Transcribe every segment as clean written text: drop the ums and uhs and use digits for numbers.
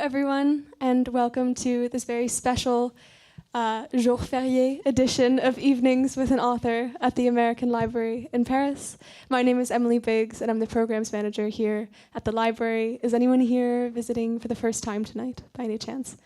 everyone, and welcome to this very special jour férié edition of Evenings with an Author at the American Library in Paris. My name is Emily Biggs, and I'm the programs manager here at the library. Is anyone here visiting for the first time tonight, by any chance?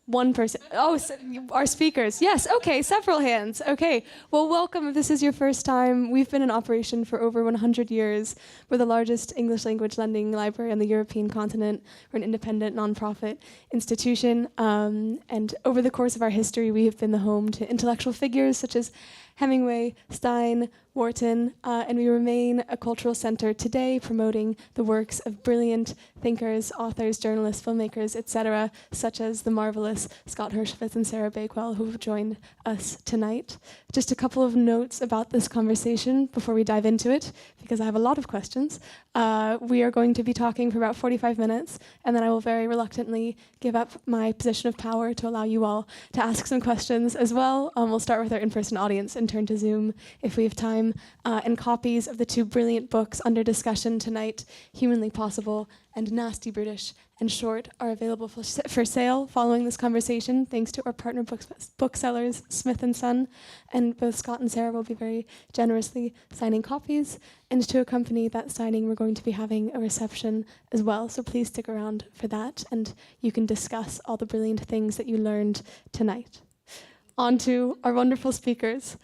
One person. Oh, so our speakers. Yes, okay, several hands. Okay, well, welcome if this is your first time. We've been in operation for over 100 years. We're the largest English language lending library on the European continent. We're an independent, nonprofit institution. And over the course of our history, we have been the home to intellectual figures such as Hemingway, Stein, Wharton, and we remain a cultural center today promoting the works of brilliant thinkers, authors, journalists, filmmakers, etc., such as the marvelous Scott Hershovitz and Sarah Bakewell, who have joined us tonight. Just a couple of notes about this conversation before we dive into it, because I have a lot of questions. We are going to be talking for about 45 minutes, and then I will very reluctantly give up my position of power to allow you all to ask some questions as well. We'll start with our in-person audience and turn to Zoom if we have time. And copies of the two brilliant books under discussion tonight, Humanly Possible and Nasty, Brutish, and Short, are available for sale following this conversation, thanks to our partner booksellers, Smith & Son. And both Scott and Sarah will be very generously signing copies. And to accompany that signing, we're going to be having a reception as well. So please stick around for that, and you can discuss all the brilliant things that you learned tonight. On to our wonderful speakers.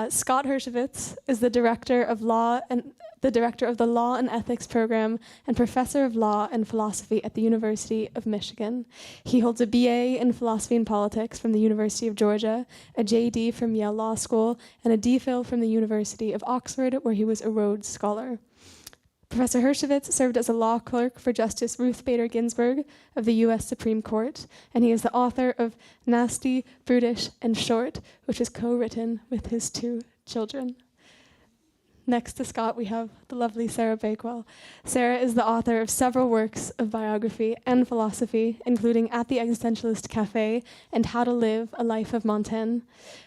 Scott Hershovitz is the director of the Law and Ethics program and professor of law and philosophy at the University of Michigan. He holds a BA in philosophy and politics from the University of Georgia, a JD from Yale Law School, and a DPhil from the University of Oxford, where he was a Rhodes Scholar. Professor Hershovitz served as a law clerk for Justice Ruth Bader Ginsburg of the U.S. Supreme Court, and he is the author of Nasty, Brutish, and Short, which is co-written with his two children. Next to Scott, we have the lovely Sarah Bakewell. Sarah is the author of several works of biography and philosophy, including At the Existentialist Cafe and How to Live a Life of Montaigne.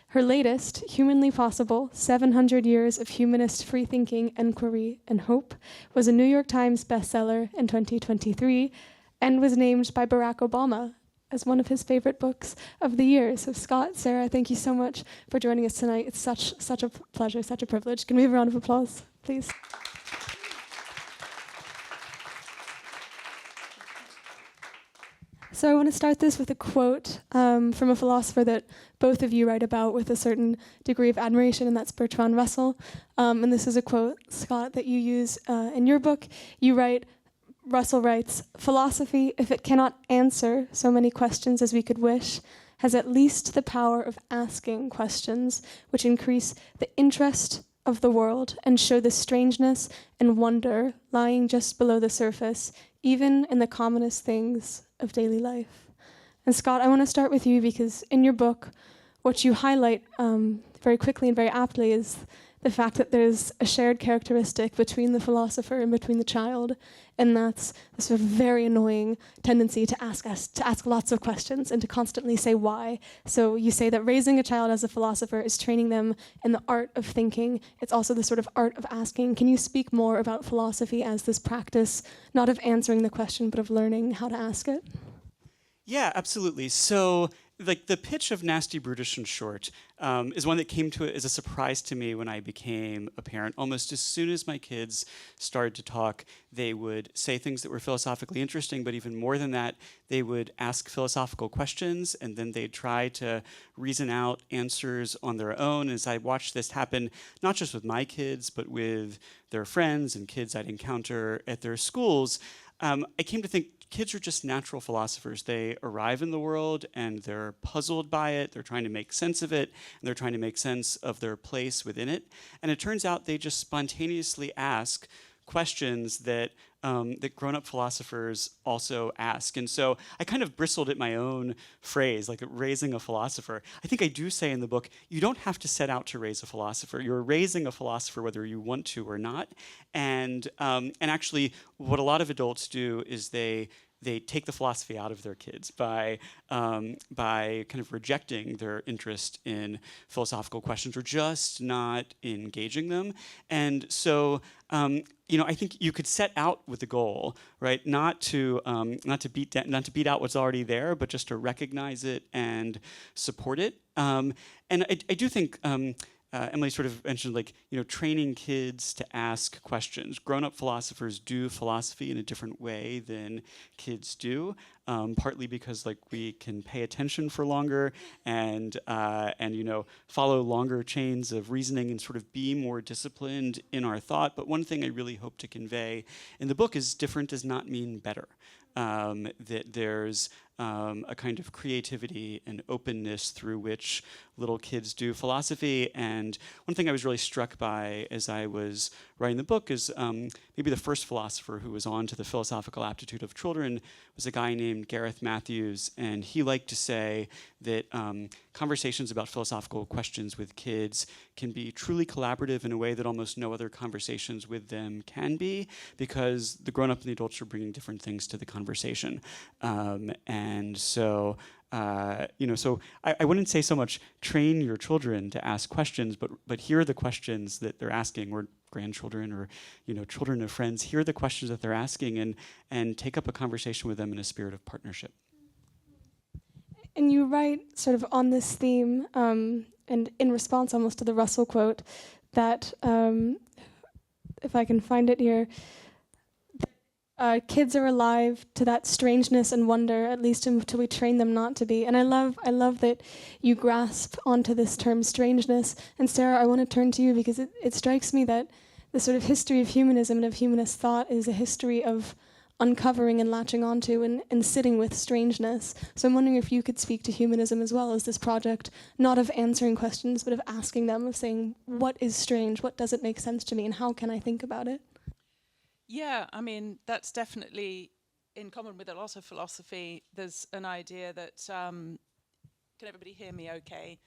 Her latest, Humanly Possible, 700 Years of Humanist Freethinking, Enquiry, and Hope, was a New York Times bestseller in 2023 and was named by Barack Obama as one of his favorite books of the year. So Scott, Sarah, thank you so much for joining us tonight. It's such a pleasure, such a privilege. Can we have a round of applause, please? So I want to start this with a quote from a philosopher that both of you write about with a certain degree of admiration, and that's Bertrand Russell. And this is a quote, Scott, that you use in your book. You write, Russell writes, "Philosophy, if it cannot answer so many questions as we could wish, has at least the power of asking questions which increase the interest of the world and show the strangeness and wonder lying just below the surface, even in the commonest things of daily life." And Scott, I want to start with you because in your book, what you highlight very quickly and very aptly is the fact that there's a shared characteristic between the philosopher and between the child, and that's the sort of very annoying tendency to ask lots of questions and to constantly say why. So you say that raising a child as a philosopher is training them in the art of thinking. It's also the sort of art of asking. Can you speak more about philosophy as this practice, not of answering the question, but of learning how to ask it? Yeah, absolutely. So the pitch of Nasty, Brutish, and Short is one that came to it as a surprise to me when I became a parent. Almost as soon as my kids started to talk, they would say things that were philosophically interesting, but even more than that, they would ask philosophical questions, and then they'd try to reason out answers on their own. As I watched this happen, not just with my kids, but with their friends and kids I'd encounter at their schools, I came to think kids are just natural philosophers. They arrive in the world and they're puzzled by it. They're trying to make sense of it, and they're trying to make sense of their place within it. And it turns out they just spontaneously ask questions that that grown-up philosophers also ask. And so I kind of bristled at my own phrase, like raising a philosopher. I think I do say in the book, you don't have to set out to raise a philosopher. You're raising a philosopher whether you want to or not. And actually, what a lot of adults do is they they take the philosophy out of their kids by kind of rejecting their interest in philosophical questions or just not engaging them. And so I think you could set out with the goal, right? Not to beat out what's already there, but just to recognize it and support it. And I do think Emily sort of mentioned, training kids to ask questions. Grown-up philosophers do philosophy in a different way than kids do, partly because we can pay attention for longer and follow longer chains of reasoning and sort of be more disciplined in our thought. But one thing I really hope to convey in the book is different does not mean better. That there's a kind of creativity and openness through which little kids do philosophy. And one thing I was really struck by as I was writing the book is maybe the first philosopher who was on to the philosophical aptitude of children was a guy named Gareth Matthews. And he liked to say that conversations about philosophical questions with kids can be truly collaborative in a way that almost no other conversations with them can be, because the grown-up and the adults are bringing different things to the conversation. And so, so I wouldn't say so much train your children to ask questions, but hear the questions that they're asking, or grandchildren or children of friends, hear the questions that they're asking and take up a conversation with them in a spirit of partnership. And you write sort of on this theme, and in response almost to the Russell quote, that, if I can find it here, kids are alive to that strangeness and wonder, at least until we train them not to be. And I love that you grasp onto this term strangeness. And Sarah, I want to turn to you because it strikes me that the sort of history of humanism and of humanist thought is a history of uncovering and latching onto and sitting with strangeness. So I'm wondering if you could speak to humanism as well as this project, not of answering questions, but of asking them, of saying, what is strange? What doesn't make sense to me? And how can I think about it? Yeah, I mean, that's definitely in common with a lot of philosophy. There's an idea that, can everybody hear me okay?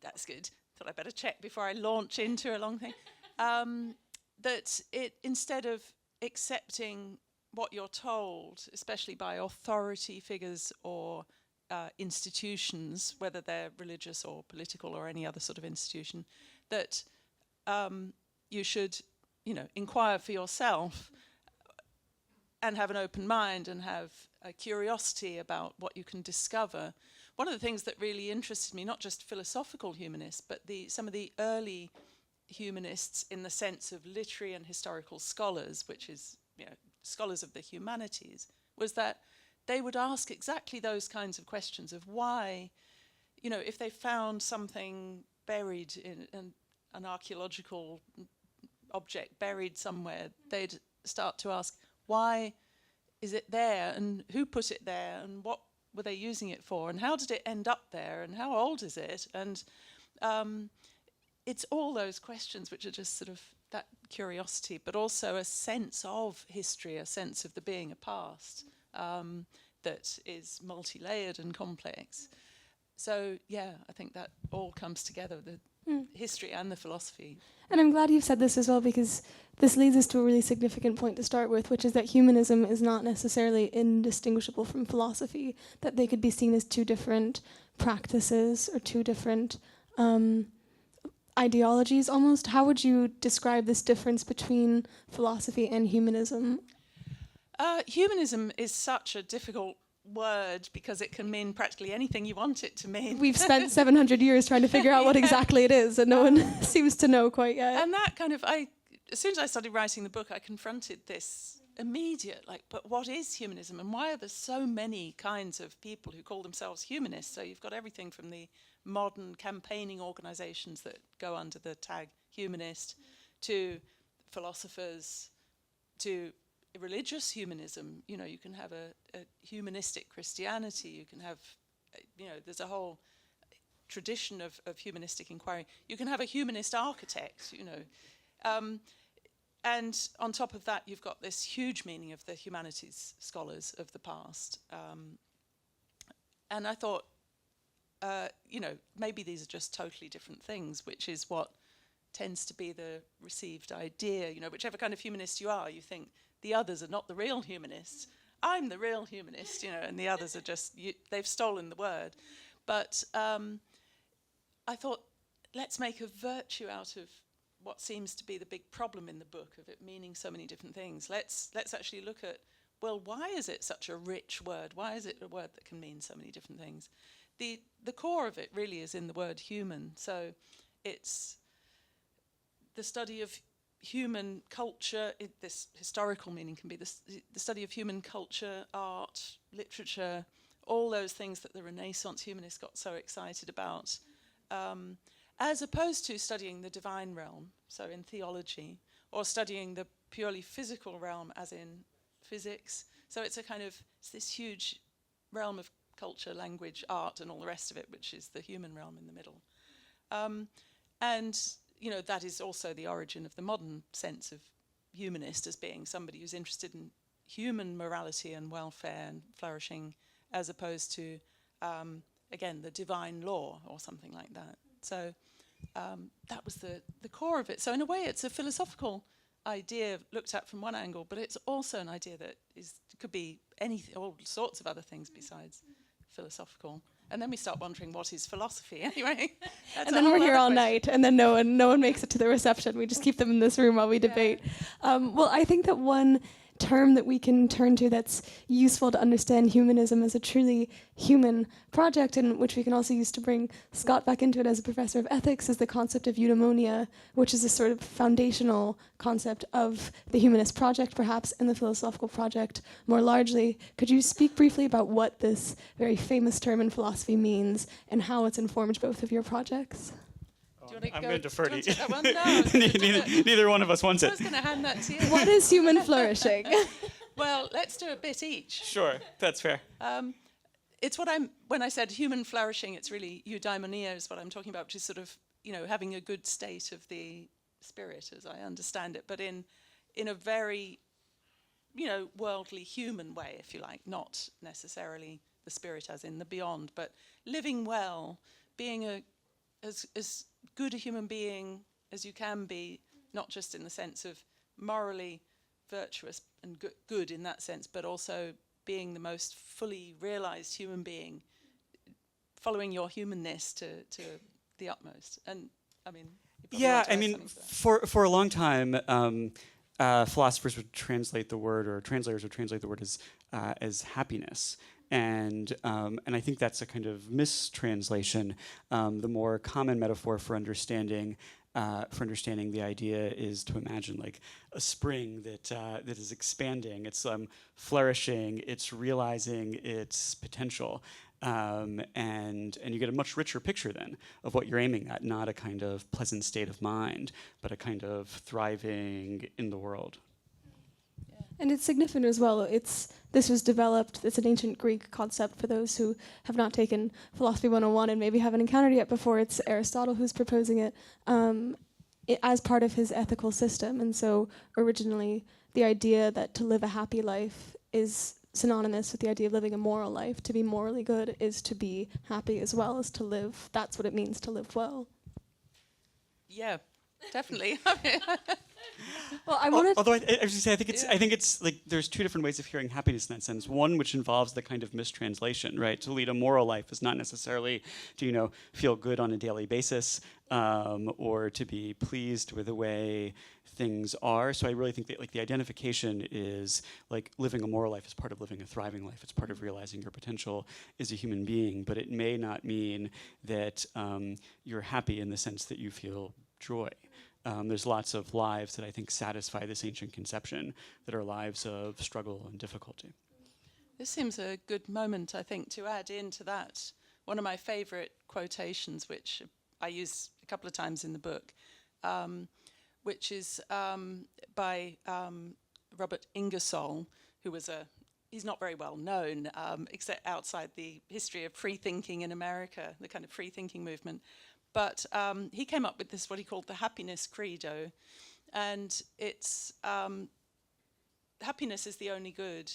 That's good. Thought I'd better check before I launch into a long thing. That instead of accepting what you're told, especially by authority figures or institutions, whether they're religious or political or any other sort of institution, that you should inquire for yourself and have an open mind and have a curiosity about what you can discover. One of the things that really interested me, not just philosophical humanists, but some of the early humanists in the sense of literary and historical scholars, which is scholars of the humanities, was that they would ask exactly those kinds of questions of why, if they found something buried in an archaeological object buried somewhere, they'd start to ask, why is it there, and who put it there, and what were they using it for, and how did it end up there, and how old is it? And it's all those questions which are just sort of that curiosity, but also a sense of history, a sense of there being a past that is multi-layered and complex. So yeah, I think that all comes together, the history and the philosophy. And I'm glad you've said this as well, because this leads us to a really significant point to start with, which is that humanism is not necessarily indistinguishable from philosophy, that they could be seen as two different practices or two different ideologies almost. How would you describe this difference between philosophy and humanism? Humanism is such a difficult word because it can mean practically anything you want it to mean. We've spent 700 years trying to figure out what exactly it is, and no one seems to know quite yet. And that kind of, as soon as I started writing the book, I confronted this immediate, but what is humanism, and why are there so many kinds of people who call themselves humanists? So you've got everything from the modern campaigning organizations that go under the tag humanist, to philosophers, to religious humanism. You can have a humanistic Christianity, you can have, there's a whole tradition of humanistic inquiry. You can have a humanist architect, and on top of that, you've got this huge meaning of the humanities scholars of the past. And I thought, maybe these are just totally different things, which is what tends to be the received idea. Whichever kind of humanist you are, you think the others are not the real humanists. I'm the real humanist, and the others are just, they've stolen the word. But I thought, let's make a virtue out of what seems to be the big problem in the book, of it meaning so many different things. Let's actually look at, well, why is it such a rich word? Why is it a word that can mean so many different things? The core of it really is in the word human. So it's the study of human culture. This historical meaning can be the study of human culture, art, literature, all those things that the Renaissance humanists got so excited about, as opposed to studying the divine realm, so in theology, or studying the purely physical realm, as in physics. So it's this huge realm of culture, language, art, and all the rest of it, which is the human realm in the middle. And that is also the origin of the modern sense of humanist, as being somebody who's interested in human morality and welfare and flourishing, as opposed to, again, the divine law or something like that. So that was the core of it. So in a way, it's a philosophical idea looked at from one angle, but it's also an idea that could be anything, all sorts of other things besides philosophical. And then we start wondering, what is philosophy anyway? And then we're here all night, and then no one makes it to the reception. We just keep them in this room while we debate. Well, I think that one term that we can turn to that's useful to understand humanism as a truly human project, and which we can also use to bring Scott back into it as a professor of ethics, is the concept of eudaimonia, which is a sort of foundational concept of the humanist project, perhaps, and the philosophical project more largely. Could you speak briefly about what this very famous term in philosophy means and how it's informed both of your projects? I'm going to defer to you. No, neither one of us wants it. I was going to hand that to you. What is human flourishing? Well, let's do a bit each. Sure, that's fair. It's when I said human flourishing, it's really eudaimonia is what I'm talking about, which is sort of, having a good state of the spirit, as I understand it, but in a very, worldly human way, if you like, not necessarily the spirit as in the beyond, but living well, being as good a human being as you can be, not just in the sense of morally virtuous and good in that sense, but also being the most fully realized human being, following your humanness to the utmost. And I mean, for a long time, philosophers would translate the word, or translators would translate the word as happiness. And I think that's a kind of mistranslation. The more common metaphor for understanding the idea is to imagine like a spring that is expanding. It's flourishing. It's realizing its potential, and you get a much richer picture then of what you're aiming at. Not a kind of pleasant state of mind, but a kind of thriving in the world. And it's significant as well. This was developed, it's an ancient Greek concept for those who have not taken Philosophy 101 and maybe haven't encountered it yet before. It's Aristotle who's proposing it as part of his ethical system. And so originally the idea that to live a happy life is synonymous with the idea of living a moral life. To be morally good is to be happy as well as to live. That's what it means to live well. Yeah, definitely. Well, I think it's like there's two different ways of hearing happiness in that sense. One which involves the kind of mistranslation, right? To lead a moral life is not necessarily to feel good on a daily basis, or to be pleased with the way things are. So I really think that like the identification is like living a moral life is part of living a thriving life. It's part of realizing your potential as a human being, but it may not mean that you're happy in the sense that you feel joy. There's lots of lives that I think satisfy this ancient conception that are lives of struggle and difficulty. This seems a good moment, I think, to add into that one of my favorite quotations, which I use a couple of times in the book, which is by Robert Ingersoll, who was he's not very well known, except outside the history of free thinking in America, the kind of free thinking movement. But he came up with this, what he called the happiness credo. And it's happiness is the only good.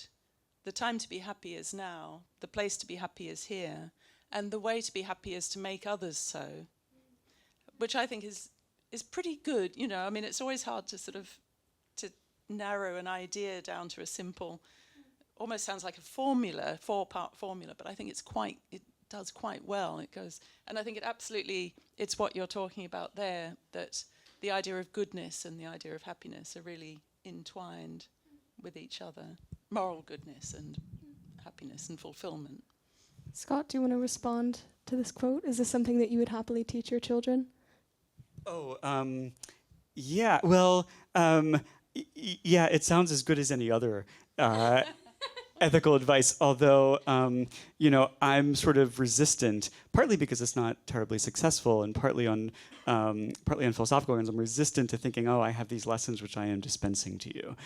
The time to be happy is now. The place to be happy is here. And the way to be happy is to make others so, which I think is pretty good. I mean, it's always hard to sort of to narrow an idea down to a simple almost sounds like a formula, 4-part formula, but I think it does quite well. It goes, and I think it's what you're talking about there, that the idea of goodness and the idea of happiness are really entwined with each other. Moral goodness and happiness and fulfillment. Scott, do you want to respond to this quote? Is this something that you would happily teach your children? Oh, yeah. Well, yeah. It sounds as good as any other ethical advice. Although, I'm sort of resistant, partly because it's not terribly successful, and partly on philosophical grounds. I'm resistant to thinking, oh, I have these lessons which I am dispensing to you.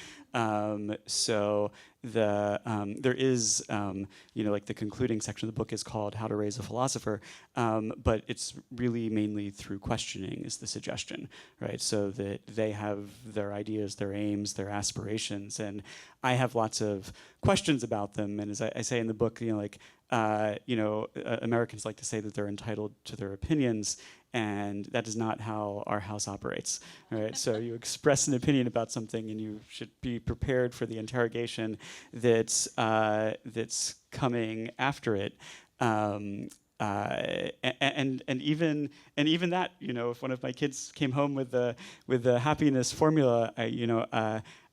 So there is, like the concluding section of the book is called "How to Raise a Philosopher," but it's really mainly through questioning is the suggestion, right? So that they have their ideas, their aims, their aspirations, and I have lots of questions about them. And as I say in the book, Americans like to say that they're entitled to their opinions, and that is not how our house operates, right? So you express an opinion about something, and you should be prepared for the interrogation that's coming after it. And even that, if one of my kids came home with the happiness formula,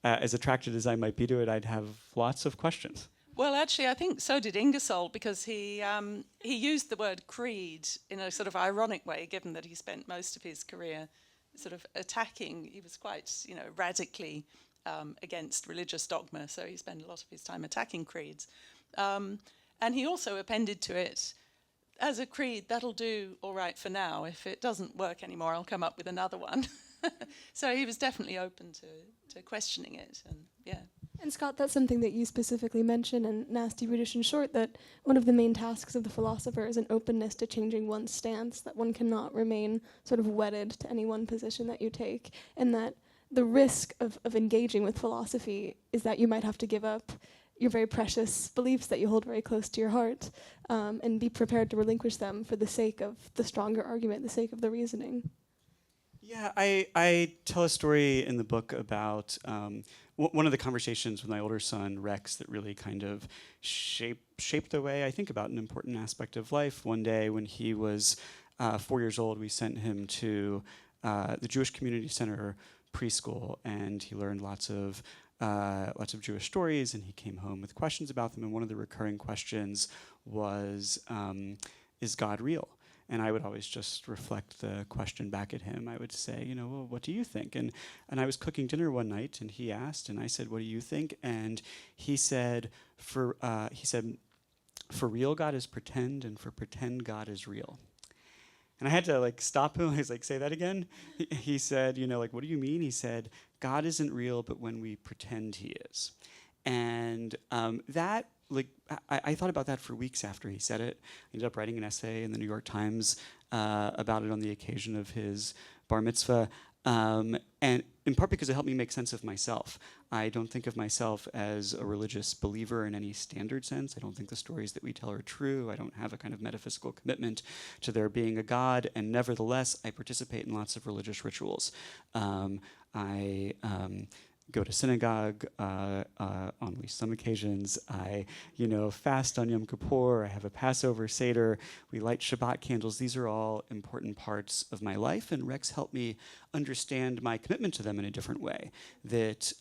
as attracted as I might be to it, I'd have lots of questions. Well, actually, I think so did Ingersoll, because he used the word creed in a sort of ironic way, given that he spent most of his career sort of attacking. He was quite, radically against religious dogma, so he spent a lot of his time attacking creeds. And he also appended to it, as a creed, that'll do all right for now. If it doesn't work anymore, I'll come up with another one. So he was definitely open to questioning it, and yeah. And Scott, that's something that you specifically mention in Nasty, Brutish and Short, that one of the main tasks of the philosopher is an openness to changing one's stance, that one cannot remain sort of wedded to any one position that you take, and that the risk of engaging with philosophy is that you might have to give up your very precious beliefs that you hold very close to your heart, and be prepared to relinquish them for the sake of the stronger argument, the sake of the reasoning. Yeah, I tell a story in the book about one of the conversations with my older son, Rex, that really kind of shaped the way I think about an important aspect of life. One day when he was 4 years old, we sent him to the Jewish Community Center preschool, and he learned lots of Jewish stories, and he came home with questions about them. And one of the recurring questions was, is God real? And I would always just reflect the question back at him. I would say, well, what do you think? And I was cooking dinner one night, and he asked, and I said, what do you think? And he said, for real God is pretend, and for pretend God is real. And I had to stop him. I was like, say that again? He said, what do you mean? He said, God isn't real, but when we pretend he is. And that, I thought about that for weeks after he said it. I ended up writing an essay in the New York Times about it on the occasion of his bar mitzvah, and in part because it helped me make sense of myself. I don't think of myself as a religious believer in any standard sense. I don't think the stories that we tell are true. I don't have a kind of metaphysical commitment to there being a God, and nevertheless, I participate in lots of religious rituals. I go to synagogue on at least some occasions. I, fast on Yom Kippur. I have a Passover Seder. We light Shabbat candles. These are all important parts of my life, and Rex helped me understand my commitment to them in a different way. That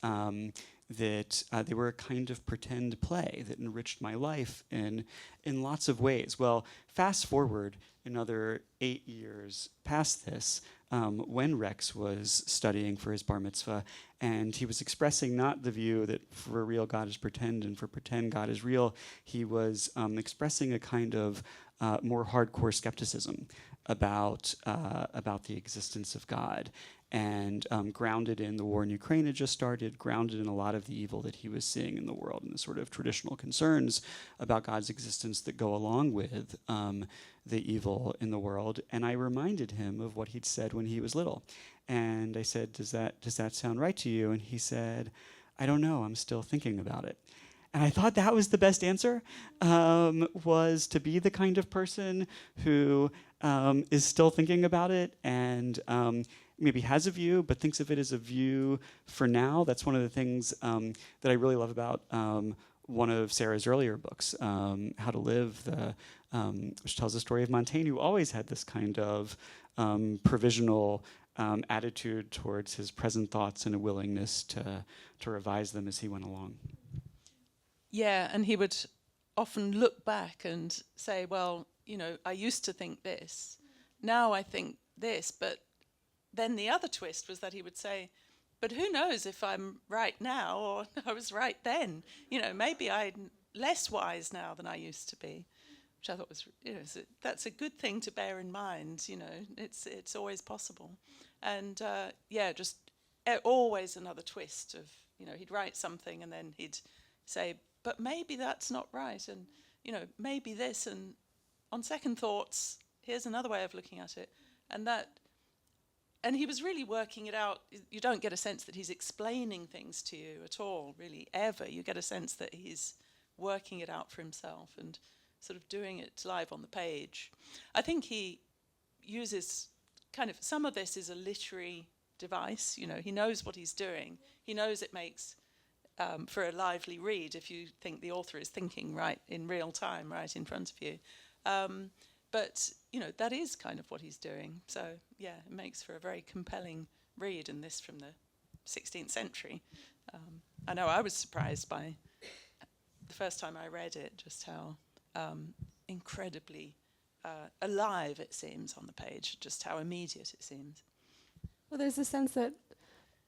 they were a kind of pretend play that enriched my life in lots of ways. Well, fast forward another 8 years past this, when Rex was studying for his bar mitzvah, and he was expressing not the view that for real God is pretend and for pretend God is real. He was expressing a kind of more hardcore skepticism about the existence of God, and grounded in the war in Ukraine had just started, grounded in a lot of the evil that he was seeing in the world and the sort of traditional concerns about God's existence that go along with the evil in the world. And I reminded him of what he'd said when he was little. And I said, does that sound right to you? And he said, I don't know, I'm still thinking about it. And I thought that was the best answer, was to be the kind of person who is still thinking about it and maybe has a view, but thinks of it as a view for now. That's one of the things that I really love about one of Sarah's earlier books, How to Live, which tells the story of Montaigne, who always had this kind of provisional attitude towards his present thoughts and a willingness to revise them as he went along. Yeah, and he would often look back and say, well, I used to think this, now I think this, but then the other twist was that he would say, but who knows if I'm right now or I was right then. Maybe I'm less wise now than I used to be, which I thought was, that's a good thing to bear in mind. It's always possible. And just always another twist of, he'd write something and then he'd say, but maybe that's not right. And, maybe this. And on second thoughts, here's another way of looking at it. And he was really working it out. You don't get a sense that he's explaining things to you at all, really, ever. You get a sense that he's working it out for himself and sort of doing it live on the page. I think he uses some of this is a literary device. He knows what he's doing. He knows it makes for a lively read if you think the author is thinking right in real time, right in front of you. But, that is kind of what he's doing. So, yeah, it makes for a very compelling read, and this from the 16th century. I know I was surprised by the first time I read it, just how incredibly alive it seems on the page, just how immediate it seems. Well, there's a sense that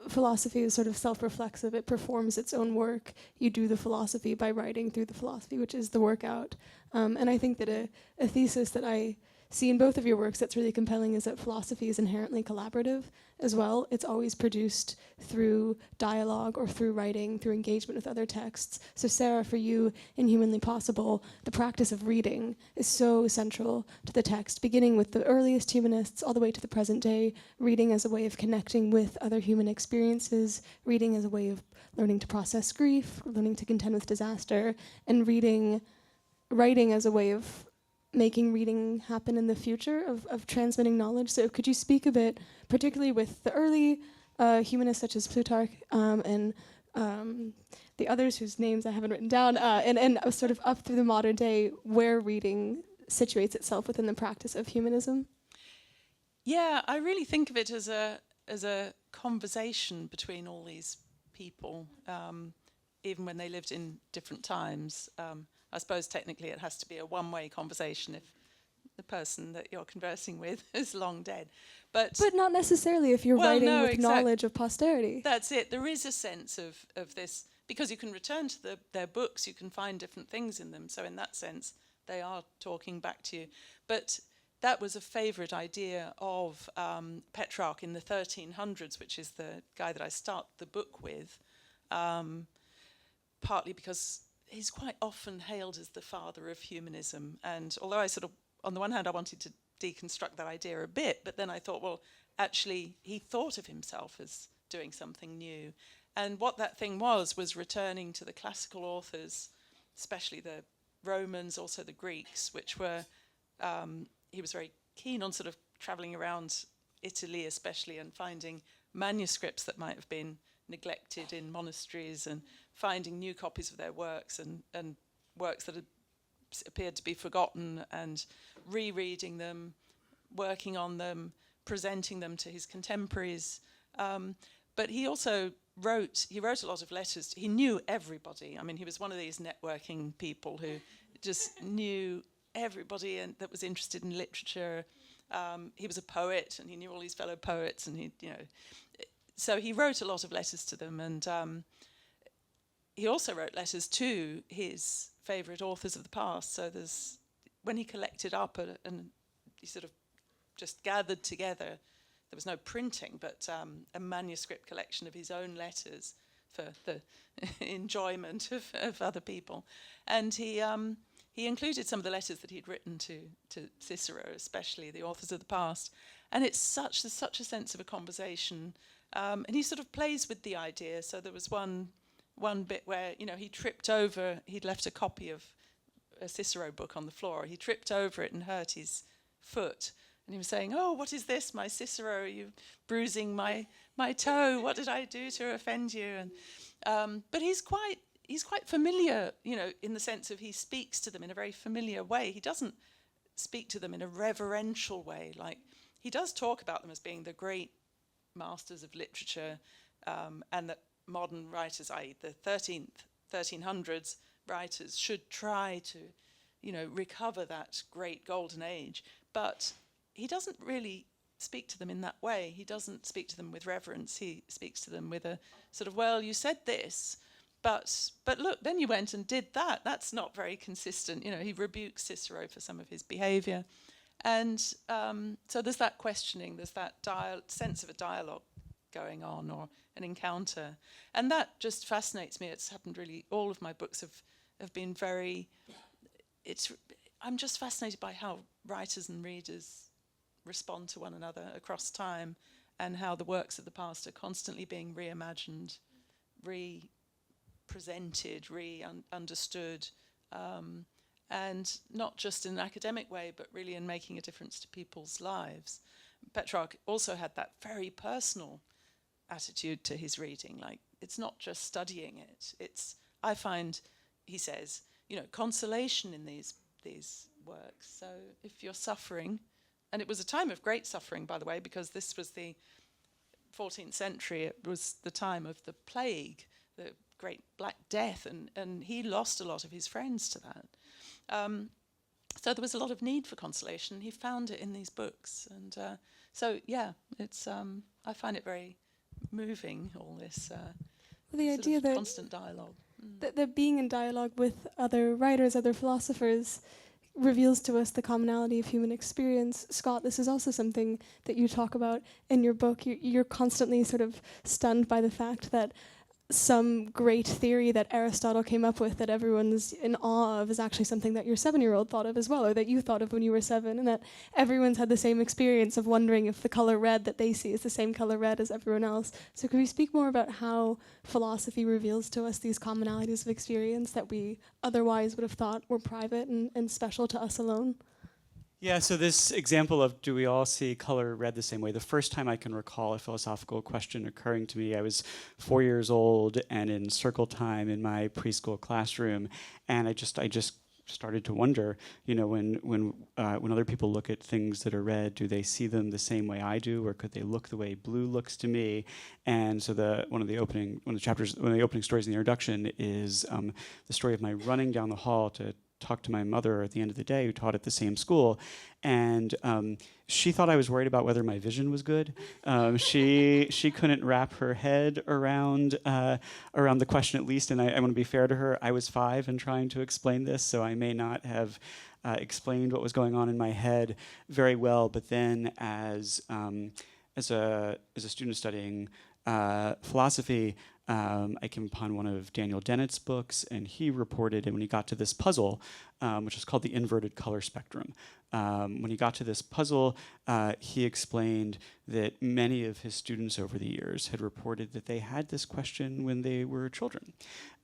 philosophy is sort of self-reflexive. It performs its own work. You do the philosophy by writing through the philosophy, which is the workout. And I think that a thesis that I see in both of your works that's really compelling is that philosophy is inherently collaborative as well. It's always produced through dialogue or through writing, through engagement with other texts. So Sarah, for you, in Humanly Possible, the practice of reading is so central to the text, beginning with the earliest humanists all the way to the present day, reading as a way of connecting with other human experiences, reading as a way of learning to process grief, learning to contend with disaster, and writing as a way of making reading happen in the future, of transmitting knowledge. So could you speak a bit, particularly with the early humanists such as Plutarch and the others whose names I haven't written down, and sort of up through the modern day, where reading situates itself within the practice of humanism? Yeah, I really think of it as a conversation between all these people, even when they lived in different times. I suppose technically it has to be a one-way conversation if the person that you're conversing with is long dead. But not necessarily if you're writing with knowledge of posterity. That's it. There is a sense of this, because you can return to their books, you can find different things in them. So in that sense, they are talking back to you. But that was a favourite idea of Petrarch in the 1300s, which is the guy that I start the book with, partly because he's quite often hailed as the father of humanism. And although I sort of, on the one hand, I wanted to deconstruct that idea a bit, but then I thought, well, actually, he thought of himself as doing something new. And what that thing was returning to the classical authors, especially the Romans, also the Greeks, which were, he was very keen on sort of travelling around Italy especially and finding manuscripts that might have been neglected in monasteries and finding new copies of their works and works that had appeared to be forgotten and rereading them, working on them, presenting them to his contemporaries. But he also wrote a lot of letters. He knew everybody. I mean, he was one of these networking people who just knew everybody and that was interested in literature. He was a poet and he knew all his fellow poets and so he wrote a lot of letters to them, and he also wrote letters to his favourite authors of the past. So when he collected up and he sort of just gathered together, there was no printing, but a manuscript collection of his own letters for the enjoyment of other people. And he included some of the letters that he'd written to Cicero, especially the authors of the past. And there's such a sense of a conversation. And he sort of plays with the idea. So there was one bit where, he tripped over, he'd left a copy of a Cicero book on the floor. He tripped over it and hurt his foot. And he was saying, "Oh, what is this, my Cicero? You're bruising my toe. What did I do to offend you?" And but he's quite he's quite familiar, in the sense of he speaks to them in a very familiar way. He doesn't speak to them in a reverential way. Like, he does talk about them as being the great masters of literature, and that modern writers, i.e. the 1300s writers, should try to, recover that great golden age. But he doesn't really speak to them in that way. He doesn't speak to them with reverence. He speaks to them with a sort of, well, you said this, but look, then you went and did that. That's not very consistent. He rebukes Cicero for some of his behavior. And so there's that questioning, there's that sense of a dialogue going on, or an encounter. And that just fascinates me. It's happened really, all of my books have been very, I'm just fascinated by how writers and readers respond to one another across time, and how the works of the past are constantly being reimagined, presented, understood, and not just in an academic way, but really in making a difference to people's lives. Petrarch also had that very personal attitude to his reading. Like, it's not just studying it. I find, he says, consolation in these works. So if you're suffering, and it was a time of great suffering, by the way, because this was the 14th century, it was the time of the plague, the Great Black Death, and he lost a lot of his friends to that. So there was a lot of need for consolation. He found it in these books. And it's I find it very moving, all this the idea that constant dialogue. That being in dialogue with other writers, other philosophers, reveals to us the commonality of human experience. Scott, this is also something that you talk about in your book. You're constantly sort of stunned by the fact that some great theory that Aristotle came up with that everyone's in awe of is actually something that your 7-year-old thought of as well, or that you thought of when you were 7, and that everyone's had the same experience of wondering if the color red that they see is the same color red as everyone else. So could we speak more about how philosophy reveals to us these commonalities of experience that we otherwise would have thought were private and special to us alone? Yeah, so this example of do we all see color red the same way? The first time I can recall a philosophical question occurring to me, I was 4 years old and in circle time in my preschool classroom, and I just started to wonder, when other people look at things that are red, do they see them the same way I do, or could they look the way blue looks to me? And so one of the opening stories in the introduction is the story of my running down the hall to talked to my mother at the end of the day, who taught at the same school, and she thought I was worried about whether my vision was good. She couldn't wrap her head around the question, at least, and I want to be fair to her. I was 5 and trying to explain this, so I may not have explained what was going on in my head very well. But then, as a student studying philosophy, I came upon one of Daniel Dennett's books, and he reported, and when he got to this puzzle, which is called the inverted color spectrum, when he got to this puzzle, he explained that many of his students over the years had reported that they had this question when they were children.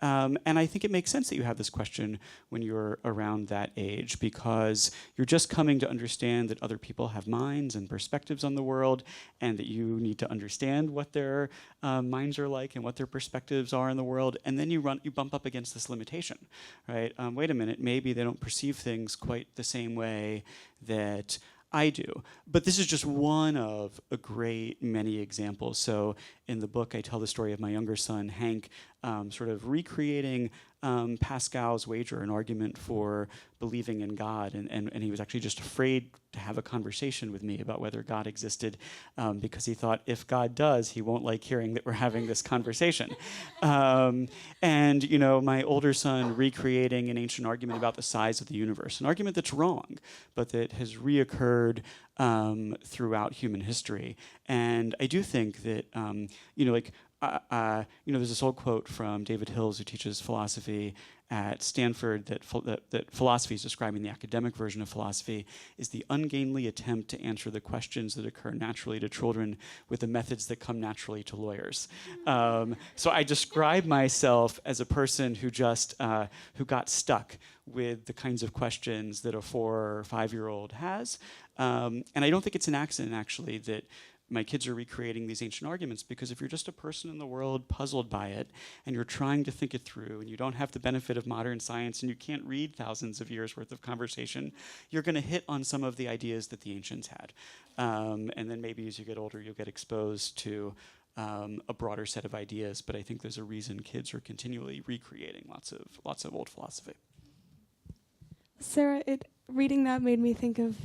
And I think it makes sense that you have this question when you're around that age, because you're just coming to understand that other people have minds and perspectives on the world, and that you need to understand what their minds are like and what their perspectives are in the world, and then you bump up against this limitation, right? Wait a minute, maybe they don't perceive things quite the same way that I do. But this is just one of a great many examples. So in the book, I tell the story of my younger son, Hank, sort of recreating Pascal's wager, an argument for believing in God. And he was actually just afraid to have a conversation with me about whether God existed, because he thought if God does, he won't like hearing that we're having this conversation. And, my older son recreating an ancient argument about the size of the universe, an argument that's wrong, but that has reoccurred throughout human history. And I do think that, there's this old quote from David Hills, who teaches philosophy at Stanford, that philosophy is describing the academic version of philosophy is the ungainly attempt to answer the questions that occur naturally to children with the methods that come naturally to lawyers. So I describe myself as a person who who got stuck with the kinds of questions that a 4 or 5-year-old has. And I don't think it's an accident, actually, that my kids are recreating these ancient arguments, because if you're just a person in the world puzzled by it and you're trying to think it through and you don't have the benefit of modern science and you can't read thousands of years worth of conversation, you're going to hit on some of the ideas that the ancients had. And then maybe as you get older, you'll get exposed to a broader set of ideas. But I think there's a reason kids are continually recreating lots of old philosophy. Sarah, reading that made me think of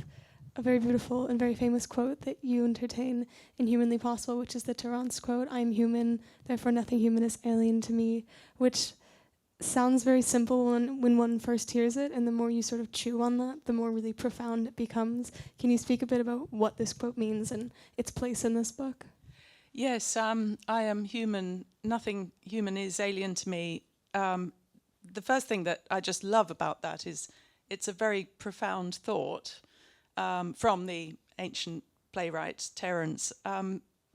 a very beautiful and very famous quote that you entertain in Humanly Possible, which is the Terence quote, "I am human, therefore nothing human is alien to me," which sounds very simple when one first hears it, and the more you sort of chew on that, the more really profound it becomes. Can you speak a bit about what this quote means and its place in this book? Yes, I am human, nothing human is alien to me. The first thing that I just love about that is it's a very profound thought from the ancient playwright Terence.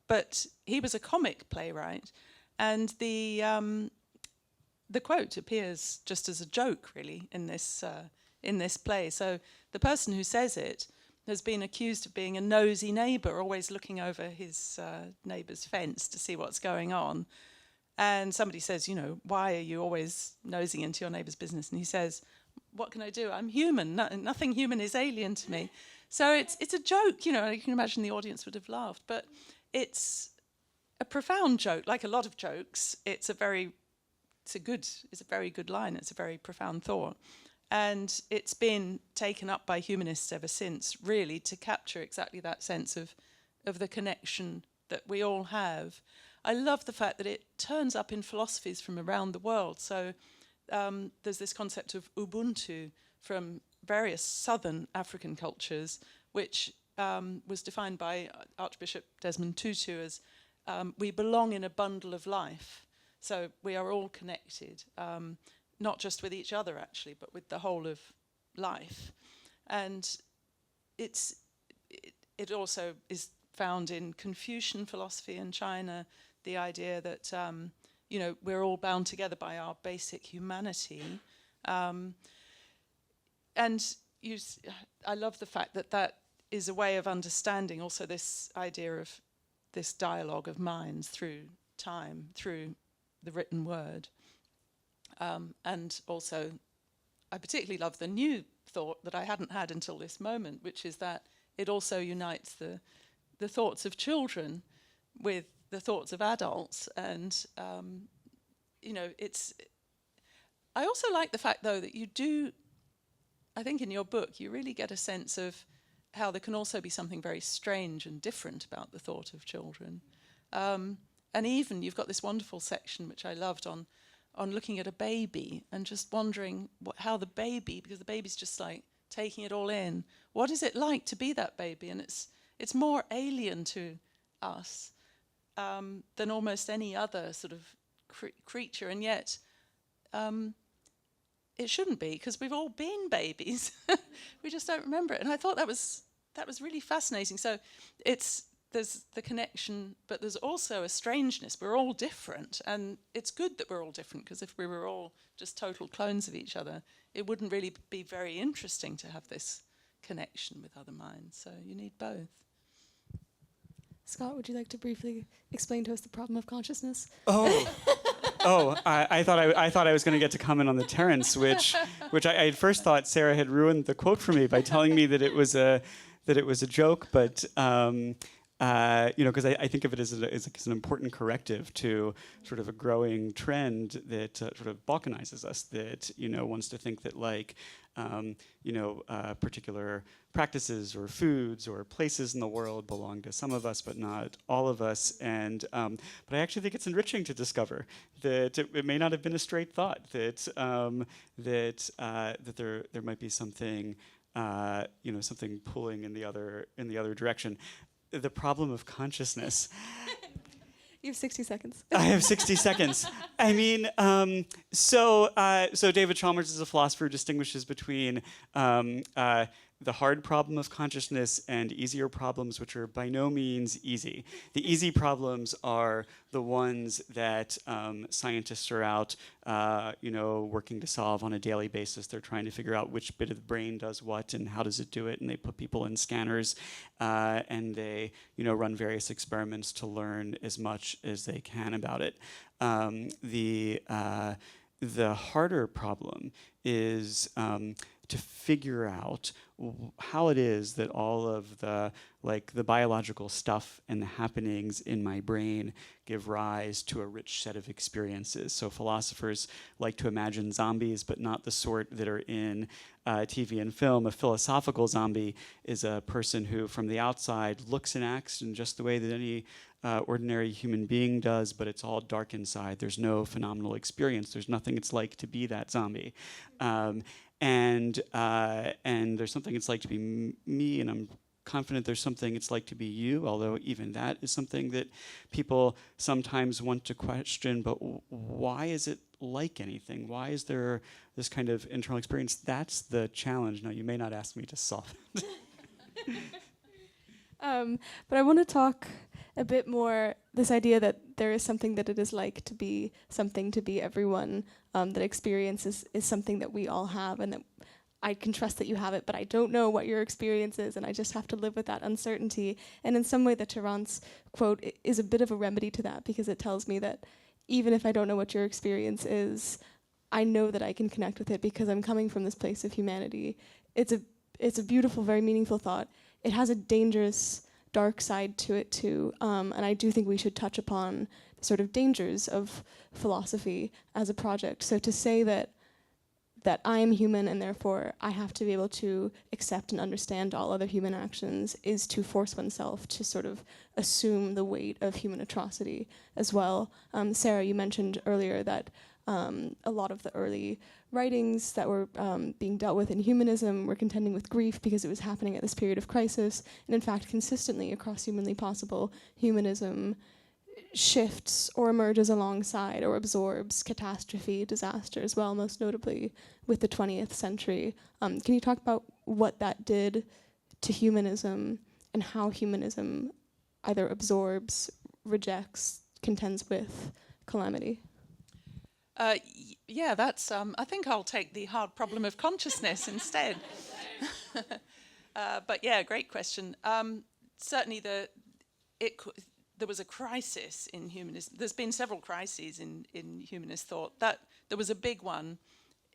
But he was a comic playwright, and the quote appears just as a joke, really, in this play. So the person who says it has been accused of being a nosy neighbour, always looking over his neighbour's fence to see what's going on. And somebody says, why are you always nosing into your neighbour's business? And he says, what can I do? I'm human. Nothing human is alien to me. So it's a joke, you can imagine the audience would have laughed. But it's a profound joke. Like a lot of jokes, it's a very good line. It's a very profound thought. And it's been taken up by humanists ever since, really, to capture exactly that sense of the connection that we all have. I love the fact that it turns up in philosophies from around the world. So there's this concept of Ubuntu from various southern African cultures, which was defined by Archbishop Desmond Tutu as we belong in a bundle of life. So we are all connected, not just with each other, actually, but with the whole of life. And it also is found in Confucian philosophy in China, the idea that we're all bound together by our basic humanity. And I love the fact that is a way of understanding also this idea of this dialogue of minds through time, through the written word. And also, I particularly love the new thought that I hadn't had until this moment, which is that it also unites the thoughts of children with the thoughts of adults. And, I also like the fact, though, that you do, I think in your book, you really get a sense of how there can also be something very strange and different about the thought of children. And even you've got this wonderful section, which I loved, on looking at a baby and just wondering how the baby, because the baby's just like taking it all in, what is it like to be that baby? And it's more alien to us than almost any other sort of creature, and yet it shouldn't be, because we've all been babies. We just don't remember it. And I thought that was really fascinating. So there's the connection, but there's also a strangeness. We're all different, and it's good that we're all different, because if we were all just total clones of each other, it wouldn't really be very interesting to have this connection with other minds. So you need both. Scott, would you like to briefly explain to us the problem of consciousness? I thought I was going to get to comment on the Terence, which I at first thought Sarah had ruined the quote for me by telling me that it was a joke, but because I think of it as an important corrective to sort of a growing trend that sort of balkanizes us, that wants to think that particular practices or foods or places in the world belong to some of us but not all of us. And but I actually think it's enriching to discover that it may not have been a straight thought, that there might be something something pulling in the other direction. The problem of consciousness. You have 60 seconds. I have 60 seconds. I mean, so David Chalmers, as a philosopher, distinguishes between the hard problem of consciousness and easier problems, which are by no means easy. The easy problems are the ones that scientists are out, working to solve on a daily basis. They're trying to figure out which bit of the brain does what and how does it do it, and they put people in scanners and they, run various experiments to learn as much as they can about it. The harder problem is to figure out how it is that all of the biological stuff and the happenings in my brain give rise to a rich set of experiences. So philosophers like to imagine zombies, but not the sort that are in TV and film. A philosophical zombie is a person who, from the outside, looks and acts in just the way that any ordinary human being does, but it's all dark inside. There's no phenomenal experience. There's nothing it's like to be that zombie. And there's something it's like to be me, and I'm confident there's something it's like to be you, although even that is something that people sometimes want to question, but why is it like anything? Why is there this kind of internal experience? That's the challenge. Now, you may not ask me to solve it. But I want to talk a bit more, this idea that there is something that it is like to be something, to be everyone, that experience is something that we all have, and that I can trust that you have it, but I don't know what your experience is, and I just have to live with that uncertainty. And in some way, the Terence quote is a bit of a remedy to that, because it tells me that even if I don't know what your experience is, I know that I can connect with it because I'm coming from this place of humanity. It's a beautiful, very meaningful thought. It has a dangerous, dark side to it too, and I do think we should touch upon the sort of dangers of philosophy as a project. So to say that I am human and therefore I have to be able to accept and understand all other human actions is to force oneself to sort of assume the weight of human atrocity as well. Sarah, you mentioned earlier that a lot of the early writings that were being dealt with in humanism were contending with grief because it was happening at this period of crisis. And in fact, consistently across Humanly Possible, humanism shifts or emerges alongside or absorbs catastrophe, disaster as well, most notably with the 20th century. Can you talk about what that did to humanism and how humanism either absorbs, rejects, contends with calamity? Yeah, that's. I think I'll take the hard problem of consciousness instead. But yeah, great question. Certainly, there was a crisis in humanism. There's been several crises in humanist thought. That there was a big one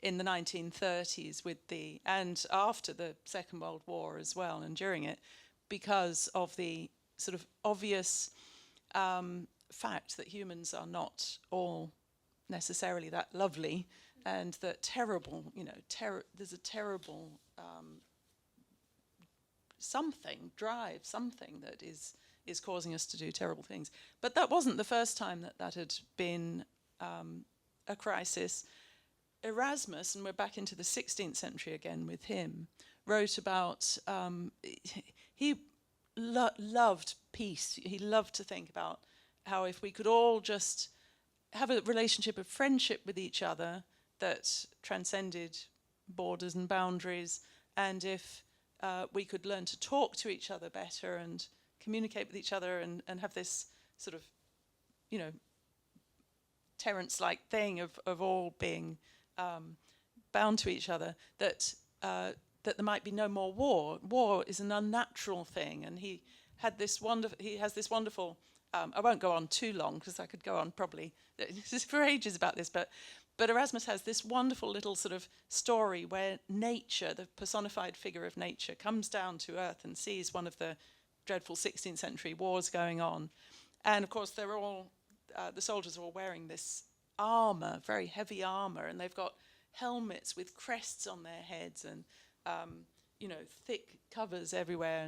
in the 1930s and after the Second World War as well, and during it, because of the sort of obvious fact that humans are not all necessarily that lovely, and that terrible, there's a terrible something that is causing us to do terrible things. But that wasn't the first time that had been a crisis. Erasmus, and we're back into the 16th century again with him, wrote about, he loved peace. He loved to think about how if we could all just have a relationship of friendship with each other that transcended borders and boundaries, and if we could learn to talk to each other better and communicate with each other and have this sort of, Terence-like thing of all being bound to each other, that there might be no more war. War is an unnatural thing, and he has this wonderful. I won't go on too long because I could go on probably for ages about this, but Erasmus has this wonderful little sort of story where nature, the personified figure of nature, comes down to earth and sees one of the dreadful 16th century wars going on. And of course, they're all, the soldiers are all wearing this armour, very heavy armour, and they've got helmets with crests on their heads and, thick covers everywhere.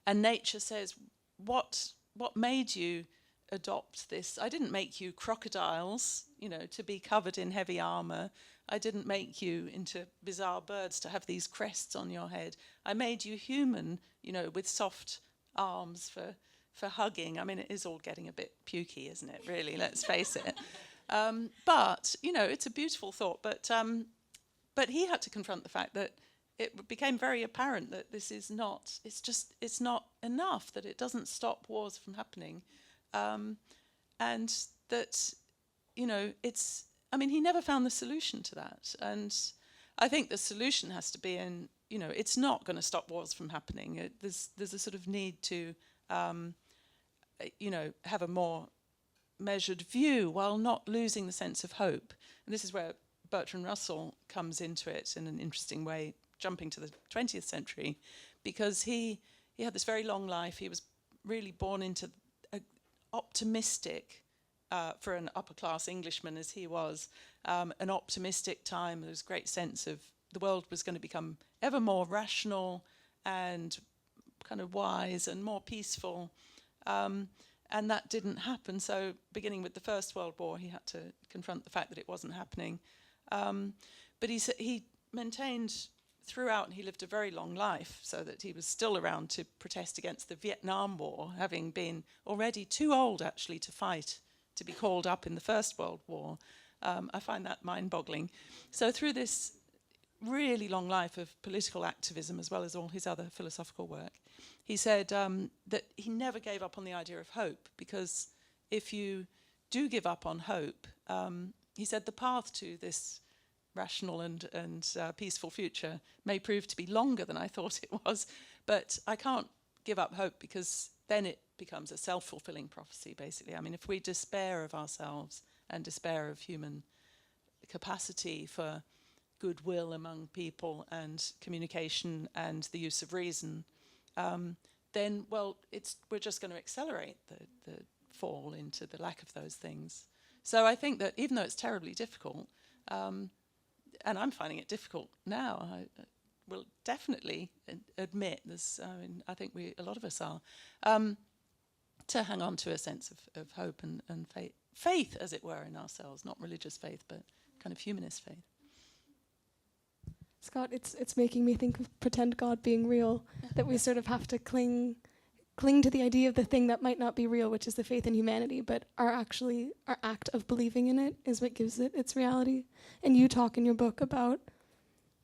And nature says, what made you adopt this? I didn't make you crocodiles, to be covered in heavy armour. I didn't make you into bizarre birds to have these crests on your head. I made you human, with soft arms for hugging. I mean, it is all getting a bit pukey, isn't it, really? Let's face it. But, it's a beautiful thought. But he had to confront the fact that it became very apparent that this is not, it's not enough, that it doesn't stop wars from happening. And that, he never found the solution to that. And I think the solution has to be in, it's not going to stop wars from happening. There's a sort of need to, have a more measured view while not losing the sense of hope. And this is where Bertrand Russell comes into it in an interesting way, jumping to the 20th century, because he had this very long life. He was really born into an optimistic, for an upper-class Englishman as he was, an optimistic time. There was a great sense of the world was going to become ever more rational and kind of wise and more peaceful. And that didn't happen. So beginning with the First World War, he had to confront the fact that it wasn't happening. But he maintained throughout, and he lived a very long life, so that he was still around to protest against the Vietnam War, having been already too old actually to fight, to be called up in the First World War. I find that mind-boggling. So through this really long life of political activism, as well as all his other philosophical work, he said that he never gave up on the idea of hope, because if you do give up on hope, he said the path to this rational and peaceful future may prove to be longer than I thought it was, but I can't give up hope, because then it becomes a self-fulfilling prophecy, basically. I mean, if we despair of ourselves and despair of human capacity for goodwill among people and communication and the use of reason, then, well, we're just going to accelerate the fall into the lack of those things. So I think that even though it's terribly difficult, and I'm finding it difficult now, I will definitely admit this, I think a lot of us are, to hang on to a sense of hope and faith, as it were, in ourselves, not religious faith, but kind of humanist faith. Scott, it's making me think of pretend God being real, that we sort of have to cling to the idea of the thing that might not be real, which is the faith in humanity, but our act of believing in it is what gives it its reality. And you talk in your book about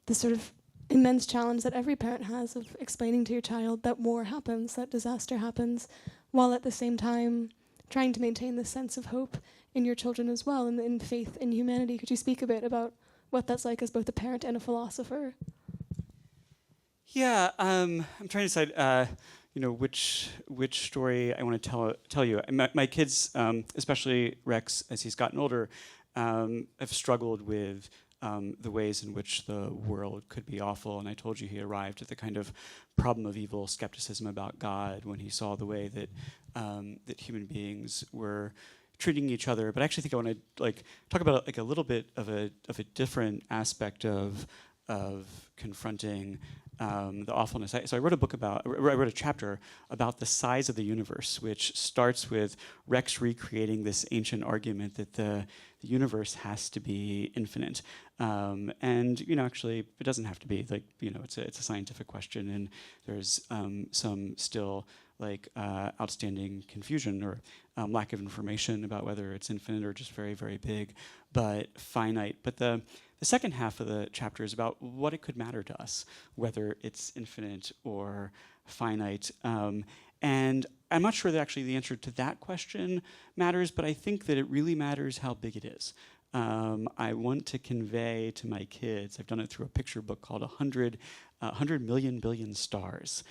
the sort of immense challenge that every parent has of explaining to your child that war happens, that disaster happens, while at the same time trying to maintain this sense of hope in your children as well, and in faith in humanity. Could you speak a bit about what that's like as both a parent and a philosopher? Yeah, I'm trying to decide, which story I want to tell you. My kids, especially Rex, as he's gotten older, have struggled with the ways in which the world could be awful. And I told you he arrived at the kind of problem of evil skepticism about God when he saw the way that that human beings were treating each other. But I actually think I want to talk about a little bit of a different aspect of confronting the awfulness. So I wrote a chapter about the size of the universe, which starts with Rex recreating this ancient argument that the universe has to be infinite. And actually, it doesn't have to be. It's a scientific question, and there's some still outstanding confusion or lack of information about whether it's infinite or just very, very big, but finite. But the second half of the chapter is about what it could matter to us, whether it's infinite or finite. And I'm not sure that actually the answer to that question matters, but I think that it really matters how big it is. I want to convey to my kids, I've done it through a picture book called 100 million billion stars,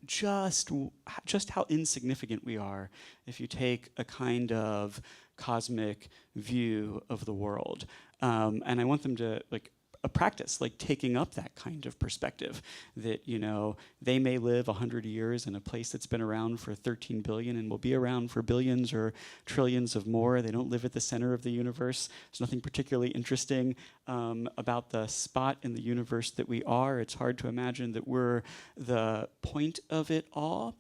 just how insignificant we are if you take a kind of cosmic view of the world. And I want them to practice taking up that kind of perspective, that they may live 100 years in a place that's been around for 13 billion and will be around for billions or trillions of more. They don't live at the center of the universe. There's nothing particularly interesting about the spot in the universe that we are. It's hard to imagine that we're the point of it all.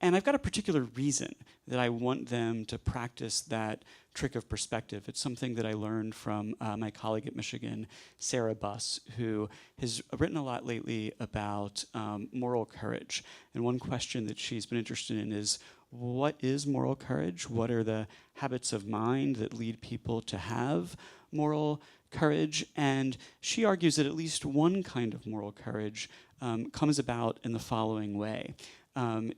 And I've got a particular reason that I want them to practice that trick of perspective. It's something that I learned from my colleague at Michigan, Sarah Buss, who has written a lot lately about moral courage. And one question that she's been interested in is, what is moral courage? What are the habits of mind that lead people to have moral courage, and she argues that at least one kind of moral courage comes about in the following way.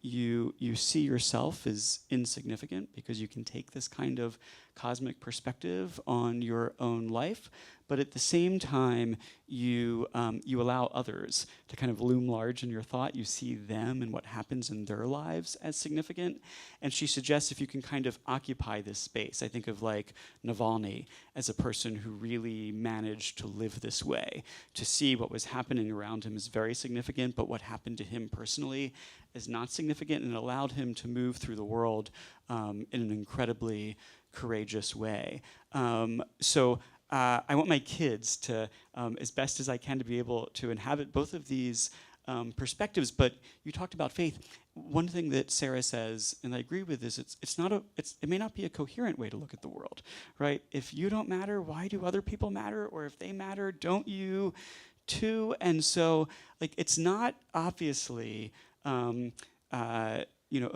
You see yourself as insignificant because you can take this kind of cosmic perspective on your own life, but at the same time, you allow others to kind of loom large in your thought. You see them and what happens in their lives as significant. And she suggests if you can kind of occupy this space, I think of like Navalny as a person who really managed to live this way, to see what was happening around him as very significant, but what happened to him personally is not significant, and it allowed him to move through the world in an incredibly courageous way. I want my kids to, as best as I can, to be able to inhabit both of these perspectives. But you talked about faith. One thing that Sarah says, and I agree with, is it may not be a coherent way to look at the world, right? If you don't matter, why do other people matter? Or if they matter, don't you too? And so, like, it's not obviously a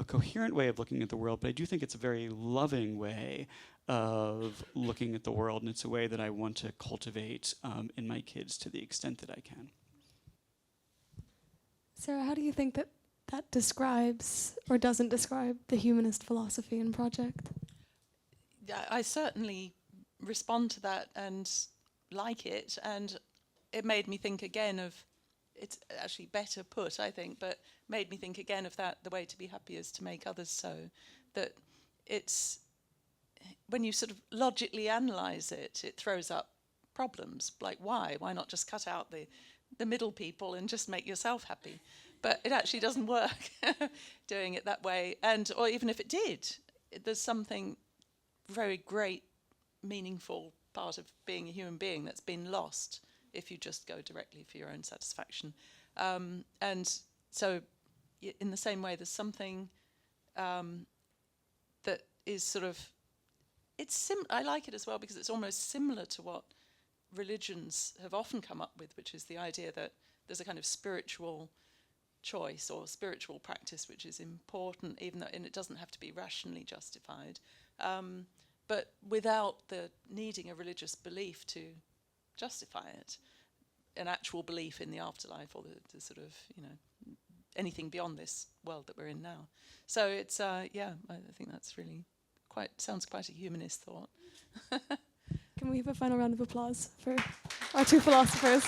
coherent way of looking at the world, but I do think it's a very loving way of looking at the world, and it's a way that I want to cultivate in my kids to the extent that I can. Sarah, how do you think that describes or doesn't describe the humanist philosophy and project? I certainly respond to that and like it, and it made me think again of, it's actually better put, I think, but made me think again of that, the way to be happy is to make others so, that it's, when you sort of logically analyse it, it throws up problems, like why? Why not just cut out the middle people and just make yourself happy? But it actually doesn't work doing it that way, or even if it did, there's something very great, meaningful part of being a human being that's been lost if you just go directly for your own satisfaction. And so in the same way, there's something that is sort of, I like it as well because it's almost similar to what religions have often come up with, which is the idea that there's a kind of spiritual choice or spiritual practice which is important, even though, and it doesn't have to be rationally justified, but without the needing a religious belief to justify it, an actual belief in the afterlife or the sort of, anything beyond this world that we're in now. So it's, I think that's really sounds quite a humanist thought. Can we have a final round of applause for our two philosophers?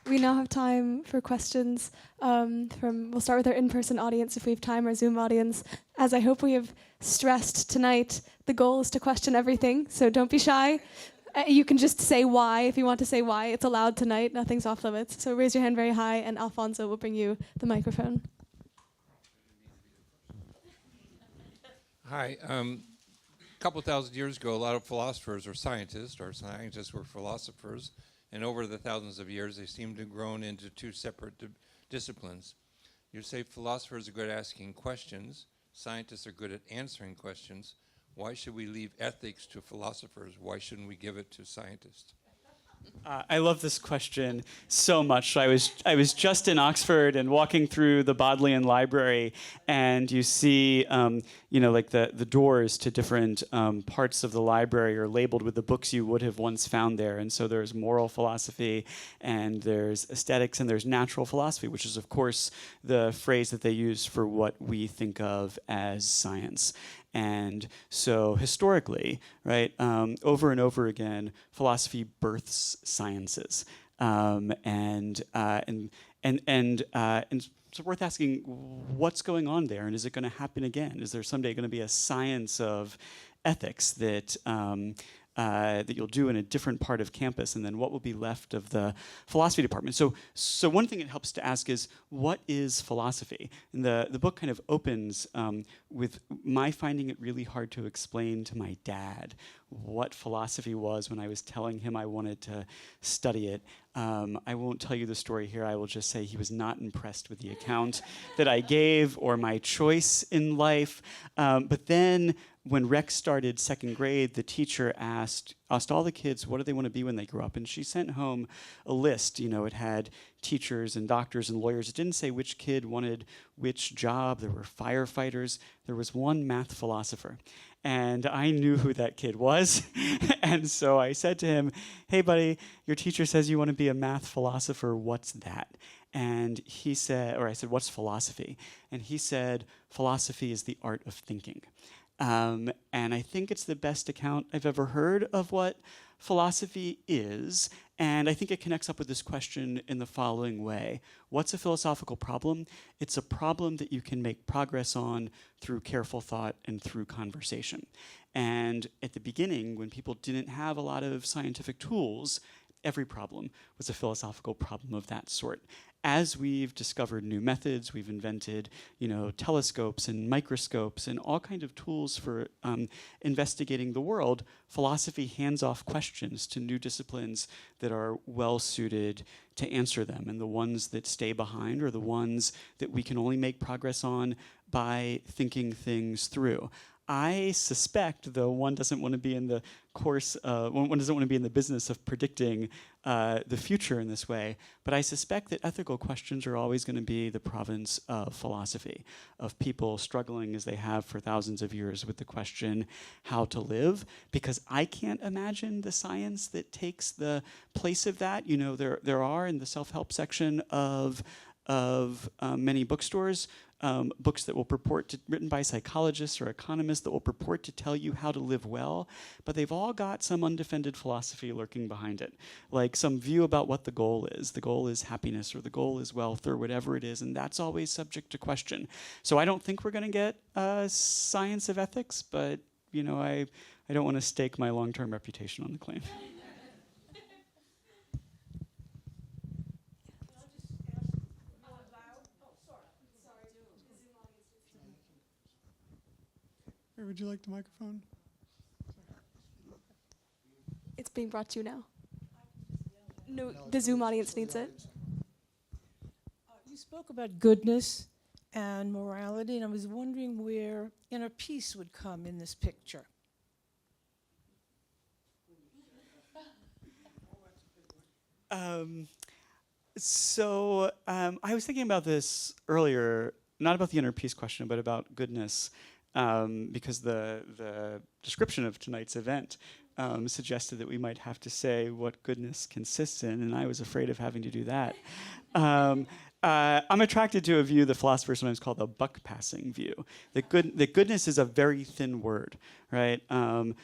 We now have time for questions we'll start with our in-person audience if we have time, our Zoom audience. As I hope we have stressed tonight, the goal is to question everything, so don't be shy. You can just say why if you want to say why. It's allowed tonight, nothing's off limits. So raise your hand very high and Alfonso will bring you the microphone. Hi. A couple thousand years ago, a lot of philosophers or scientists were philosophers, and over the thousands of years, they seem to have grown into two separate disciplines. You say philosophers are good at asking questions, scientists are good at answering questions. Why should we leave ethics to philosophers? Why shouldn't we give it to scientists? I love this question so much. I was just in Oxford and walking through the Bodleian Library, and you see, like the doors to different parts of the library are labeled with the books you would have once found there. And so there's moral philosophy, and there's aesthetics, and there's natural philosophy, which is, of course, the phrase that they use for what we think of as science. And so historically, right, over and over again, philosophy births sciences, and it's worth asking what's going on there, and is it going to happen again? Is there someday going to be a science of ethics that that you'll do in a different part of campus, and then what will be left of the philosophy department? So one thing it helps to ask is, what is philosophy? And the book kind of opens with my finding it really hard to explain to my dad what philosophy was when I was telling him I wanted to study it. I won't tell you the story here. I will just say he was not impressed with the account that I gave or my choice in life. But then when Rex started second grade, the teacher asked all the kids, what do they want to be when they grow up? And she sent home a list. It had teachers and doctors and lawyers. It didn't say which kid wanted which job. There were firefighters. There was one math philosopher. And I knew who that kid was. And so I said to him, hey, buddy, your teacher says you want to be a math philosopher. What's that? And he said, or I said, what's philosophy? And he said, philosophy is the art of thinking. And I think it's the best account I've ever heard of what philosophy is. And I think it connects up with this question in the following way. What's a philosophical problem? It's a problem that you can make progress on through careful thought and through conversation. And at the beginning, when people didn't have a lot of scientific tools, every problem was a philosophical problem of that sort. As we've discovered new methods, we've invented, telescopes and microscopes and all kinds of tools for investigating the world. Philosophy hands off questions to new disciplines that are well suited to answer them. And the ones that stay behind are the ones that we can only make progress on by thinking things through. I suspect, though one doesn't want to be in the one doesn't want to be in the business of predicting the future in this way, but I suspect that ethical questions are always going to be the province of philosophy, of people struggling as they have for thousands of years with the question how to live, because I can't imagine the science that takes the place of that. There are in the self-help section of many bookstores books that will written by psychologists or economists that will purport to tell you how to live well, but they've all got some undefended philosophy lurking behind it, like some view about what the goal is. The goal is happiness, or the goal is wealth, or whatever it is, and that's always subject to question. So I don't think we're going to get science of ethics, but I don't want to stake my long-term reputation on the claim. Would you like the microphone? It's being brought to you now. No, the Zoom audience needs it. You spoke about goodness and morality, and I was wondering where inner peace would come in this picture. I was thinking about this earlier, not about the inner peace question, but about goodness. Because the description of tonight's event suggested that we might have to say what goodness consists in, and I was afraid of having to do that. I'm attracted to a view that philosophers sometimes call the buck-passing view, that goodness is a very thin word, right? It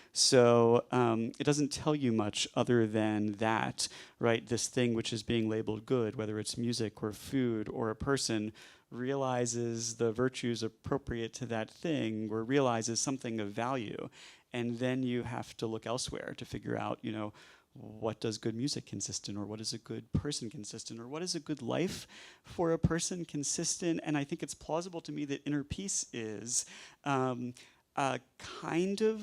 doesn't tell you much other than that, right? This thing which is being labeled good, whether it's music or food or a person, realizes the virtues appropriate to that thing, or realizes something of value, and then you have to look elsewhere to figure out, what does good music consist in, or what does a good person consist in, or what does a good life for a person consist in? And I think it's plausible to me that inner peace is kind of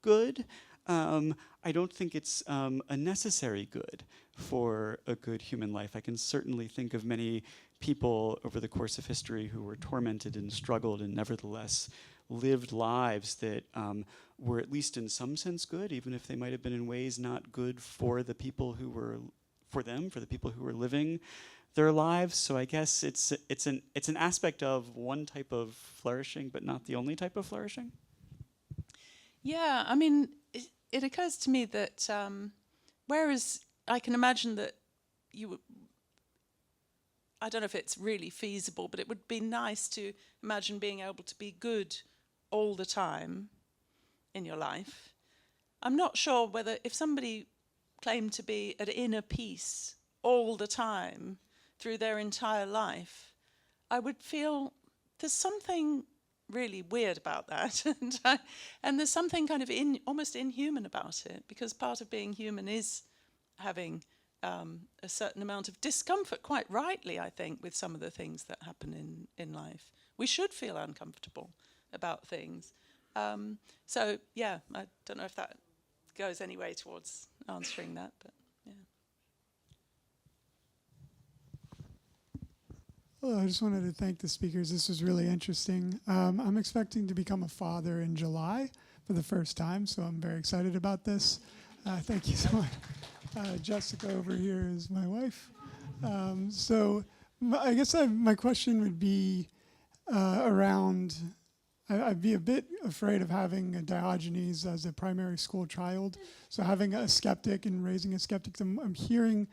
good. I don't think it's a necessary good for a good human life. I can certainly think of many people over the course of history who were tormented and struggled and nevertheless lived lives that were at least in some sense good, even if they might have been in ways not good for the people who were, for the people who were living their lives. So I guess it's an aspect of one type of flourishing, but not the only type of flourishing. Yeah, I mean, it occurs to me that whereas I can imagine that I don't know if it's really feasible, but it would be nice to imagine being able to be good all the time in your life. I'm not sure whether if somebody claimed to be at inner peace all the time through their entire life, I would feel there's something really weird about that. and there's something kind of almost inhuman about it, because part of being human is having a certain amount of discomfort, quite rightly, I think, with some of the things that happen in life. We should feel uncomfortable about things. So, yeah, I don't know if that goes any way towards answering that, but yeah. Hello, I just wanted to thank the speakers. This was really interesting. I'm expecting to become a father in July, for the first time, so I'm very excited about this. Thank you so much. Jessica over here is my wife. I guess my question would be around, I'd be a bit afraid of having a Diogenes as a primary school child. So having a skeptic and raising a skeptic, I'm hearing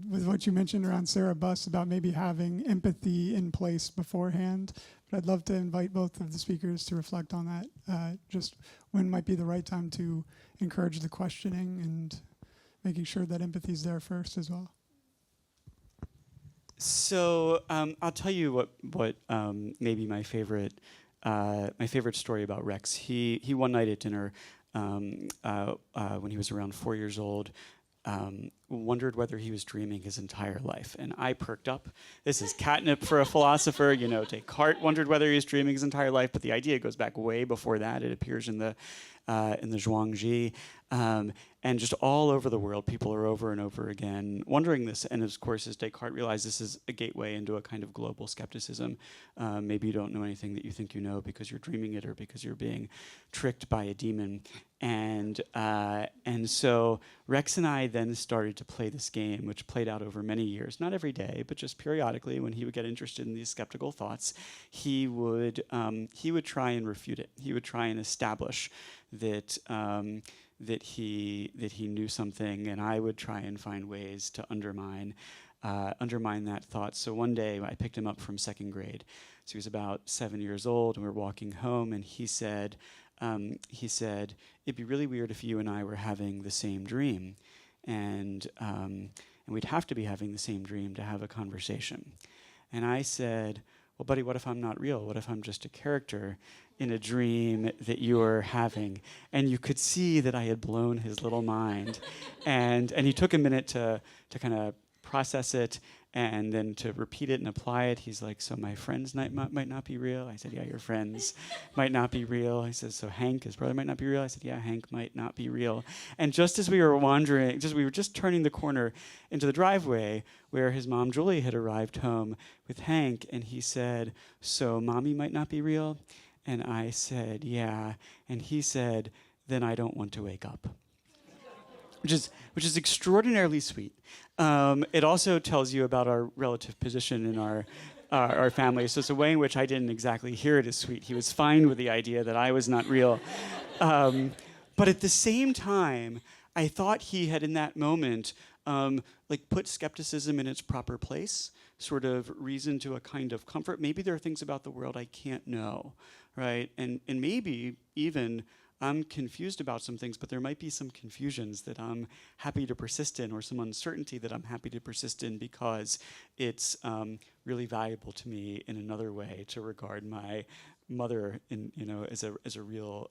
with what you mentioned around Sarah Buss about maybe having empathy in place beforehand. But I'd love to invite both of the speakers to reflect on that, just when might be the right time to encourage the questioning and making sure that empathy is there first as well. So I'll tell you what maybe my favorite story about Rex. He one night at dinner when he was around 4 years old wondered whether he was dreaming his entire life, and I perked up. This is catnip for a philosopher. Descartes wondered whether he was dreaming his entire life, but the idea goes back way before that. It appears in the Zhuangzi. And just all over the world, people are over and over again wondering this. And of course, as Descartes realized, this is a gateway into a kind of global skepticism. Maybe you don't know anything that you think you know because you're dreaming it or because you're being tricked by a demon. And so Rex and I then started to play this game, which played out over many years, not every day, but just periodically. When he would get interested in these skeptical thoughts, he would try and refute it. He would try and establish that he knew something, and I would try and find ways to undermine that thought. So one day I picked him up from second grade. So he was about 7 years old, and we were walking home, and he said, it'd be really weird if you and I were having the same dream, and we'd have to be having the same dream to have a conversation. And I said, well, buddy, what if I'm not real? What if I'm just a character in a dream that you're having? And you could see that I had blown his little mind. And he took a minute to kind of process it and then to repeat it and apply it. He's like, so my friends might not be real? I said, yeah, your friends might not be real. He says, so Hank, his brother, might not be real? I said, yeah, Hank might not be real. And just as we were we were just turning the corner into the driveway where his mom, Julie, had arrived home with Hank, and he said, so Mommy might not be real? And I said, yeah. And he said, then I don't want to wake up. Which is extraordinarily sweet. It also tells you about our relative position in our family. So it's a way in which I didn't exactly hear it as sweet. He was fine with the idea that I was not real. But at the same time, I thought he had in that moment put skepticism in its proper place, sort of reason to a kind of comfort. Maybe there are things about the world I can't know, right? And maybe even I'm confused about some things, but there might be some confusions that I'm happy to persist in, or some uncertainty that I'm happy to persist in because it's really valuable to me in another way to regard my mother as a real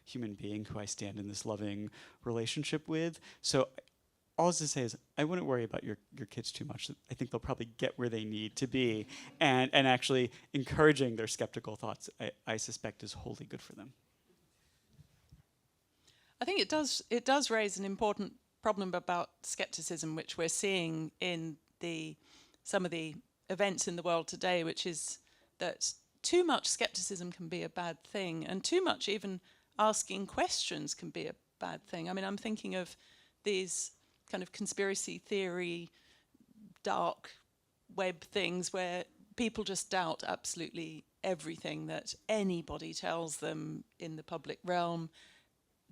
human being who I stand in this loving relationship with. So all to say is I wouldn't worry about your kids too much. I think they'll probably get where they need to be, and actually encouraging their skeptical thoughts, I suspect, is wholly good for them. I think it does raise an important problem about skepticism, which we're seeing in some of the events in the world today, which is that too much skepticism can be a bad thing, and too much even asking questions can be a bad thing. I mean, I'm thinking of these kind of conspiracy theory, dark web things where people just doubt absolutely everything that anybody tells them in the public realm,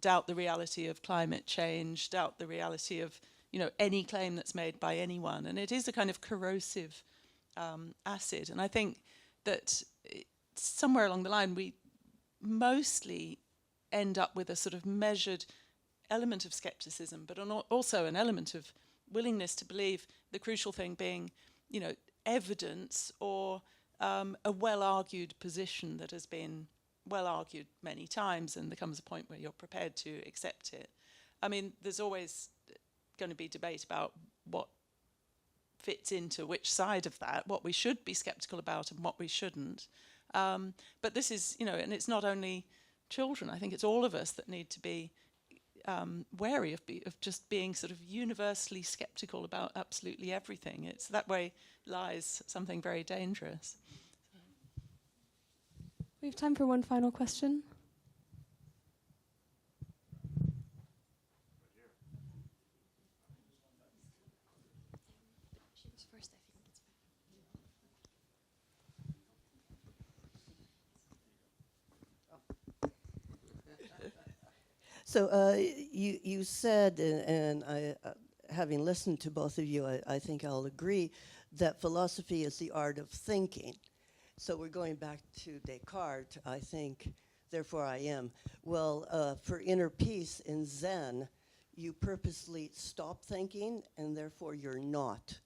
doubt the reality of climate change, doubt the reality of any claim that's made by anyone. And it is a kind of corrosive acid. And I think that somewhere along the line we mostly end up with a sort of measured element of skepticism, but also an element of willingness to believe, the crucial thing being, evidence or a well-argued position that has been well argued many times, and there comes a point where you're prepared to accept it. I mean, there's always going to be debate about what fits into which side of that, what we should be skeptical about and what we shouldn't. But this is, and it's not only children. I think it's all of us that need to be wary of just being sort of universally skeptical about absolutely everything. It's that way lies something very dangerous. We have time for one final question. So you said, and I, having listened to both of you, I think I'll agree that philosophy is the art of thinking. So we're going back to Descartes, I think, therefore I am. Well, for inner peace in Zen, you purposely stop thinking, and therefore you're not.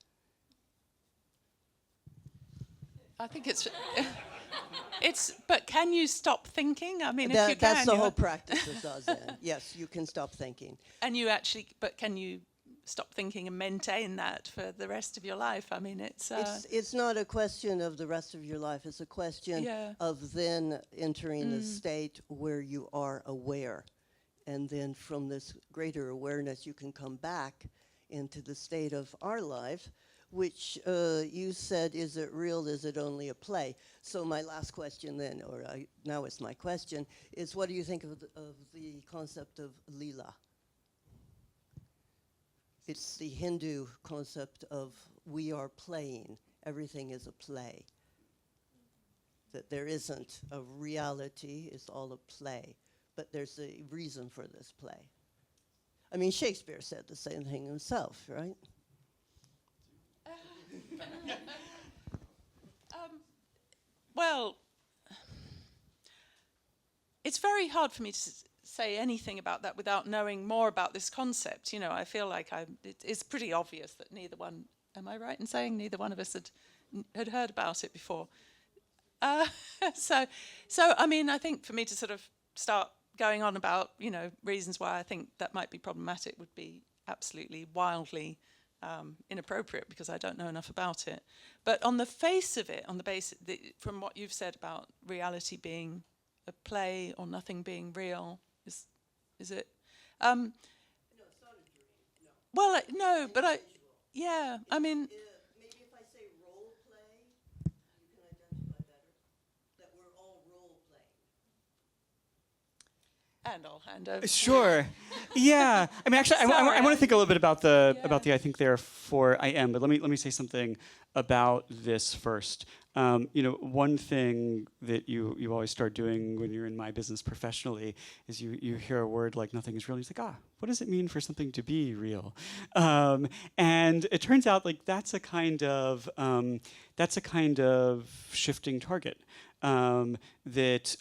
I think it's, but can you stop thinking? I mean, if you can. That's the whole practice of Zazen. Yes, you can stop thinking. And you actually, but can you stop thinking and maintain that for the rest of your life? I mean, it's not a question of the rest of your life. It's a question of then entering a state where you are aware. And then from this greater awareness, you can come back into the state of our life, which you said, is it real? Is it only a play? So my last question then, now it's my question, is what do you think of the concept of lila? It's the Hindu concept of we are playing. Everything is a play. That there isn't a reality, it's all a play. But there's a reason for this play. I mean, Shakespeare said the same thing himself, right? Well, it's very hard for me to say anything about that without knowing more about this concept. You know, I feel like it's pretty obvious that neither one, am I right in saying neither one of us had heard about it before? So I mean, I think for me to sort of start going on about, you know, reasons why I think that might be problematic would be absolutely wildly inappropriate because I don't know enough about it. But on the face of it, on the basis, from what you've said about reality being a play or nothing being real, is it? No, it's not a dream. No. Well, no, but I mean. Maybe if I say role play, you can identify better that we're all role playing. And I'll hand over. Sure. Yeah. I mean, actually, I want to think a little bit about the I think therefore I am. But let me say something about this first. You know, one thing that you always start doing when you're in my business professionally is you hear a word like nothing is real. And you're like, what does it mean for something to be real? And it turns out like that's a kind of shifting target. That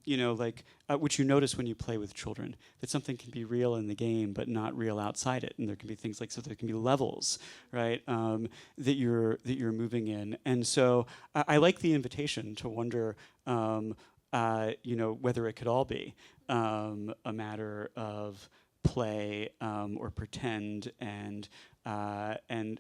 you know, like which you notice when you play with children, that something can be real in the game but not real outside it, and there can be things like, so there can be levels, right, that you're moving in. And so I like the invitation to wonder, you know, whether it could all be a matter of play or pretend and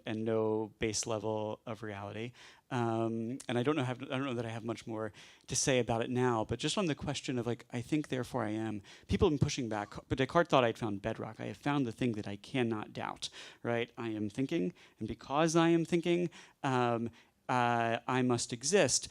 no base level of reality. And I don't know that I have much more to say about it now, but just on the question of like, I think therefore I am, people have been pushing back, but Descartes thought I'd found bedrock. I have found the thing that I cannot doubt, right? I am thinking, and because I am thinking, I must exist.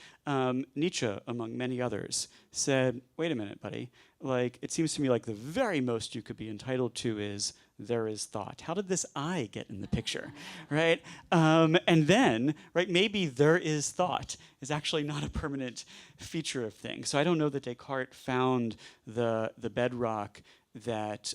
Nietzsche, among many others, said, wait a minute, buddy, like, it seems to me like the very most you could be entitled to is there is thought. How did this I get in the picture, right? And then, right, maybe there is thought is actually not a permanent feature of things. So I don't know that Descartes found the bedrock that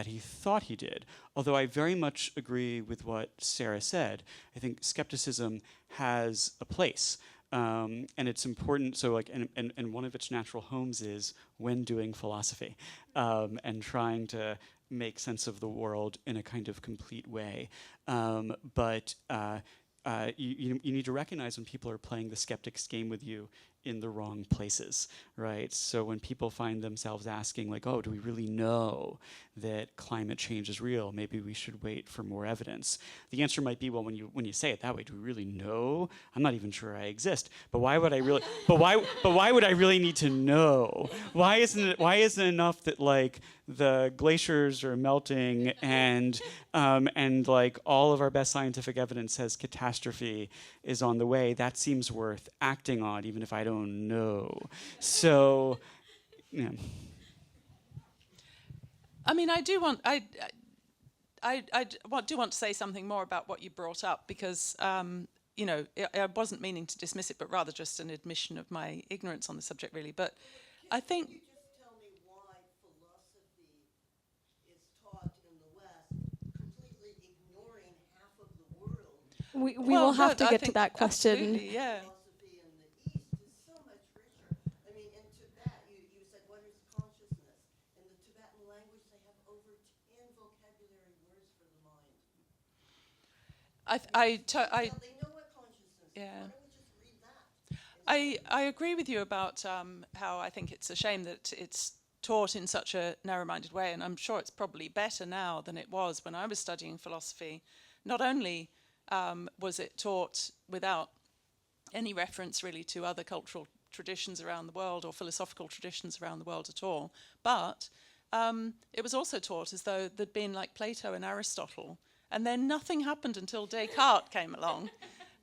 he thought he did. Although I very much agree with what Sarah said. I think skepticism has a place. And it's important, so like, and one of its natural homes is when doing philosophy, and trying to make sense of the world in a kind of complete way. But you need to recognize when people are playing the skeptic's game with you in the wrong places, right? So when people find themselves asking like, oh, do we really know that climate change is real? Maybe we should wait for more evidence. The answer might be, well, when you say it that way, do we really know? I'm not even sure I exist. But why would I really? but why would I really need to know? Why isn't it enough that like the glaciers are melting and like all of our best scientific evidence says catastrophe is on the way? That seems worth acting on, even if I don't know. So, yeah. I mean, I do want to say something more about what you brought up because, you know, I wasn't meaning to dismiss it, but rather just an admission of my ignorance on the subject, really. But I think. Can you just tell me why philosophy we will have to get to that question. Absolutely, yeah. Philosophy in the East is so much richer. I mean, in Tibet, you said, what is consciousness? In the Tibetan language, they have over 10 vocabulary words for the mind. They know what consciousness is. Yeah. Why don't we just read that? I agree with you about how I think it's a shame that it's taught in such a narrow-minded way, and I'm sure it's probably better now than it was when I was studying philosophy. Not only was it taught without any reference really to other cultural traditions around the world or philosophical traditions around the world at all, but it was also taught as though there'd been like Plato and Aristotle, and then nothing happened until Descartes came along.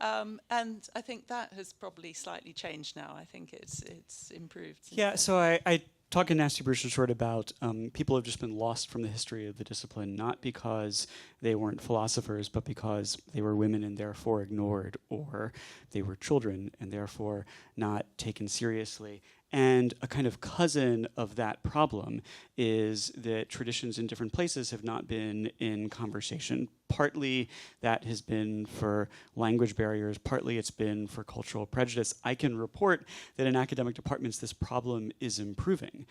And I think that has probably slightly changed now. I think it's improved. Yeah, so I talk in Nasty Brutish and Short about people have just been lost from the history of the discipline, not because they weren't philosophers, but because they were women and therefore ignored, or they were children and therefore not taken seriously. And a kind of cousin of that problem is that traditions in different places have not been in conversation. Partly that has been for language barriers, partly it's been for cultural prejudice. I can report that in academic departments this problem is improving.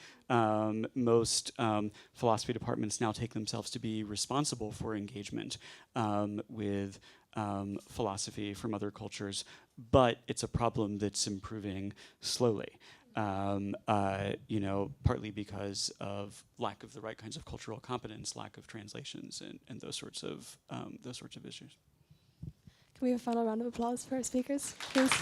Most philosophy departments now take themselves to be responsible for engagement with philosophy from other cultures, but it's a problem that's improving slowly. Partly because of lack of the right kinds of cultural competence, lack of translations, and those sorts of issues. Can we have a final round of applause for our speakers, please?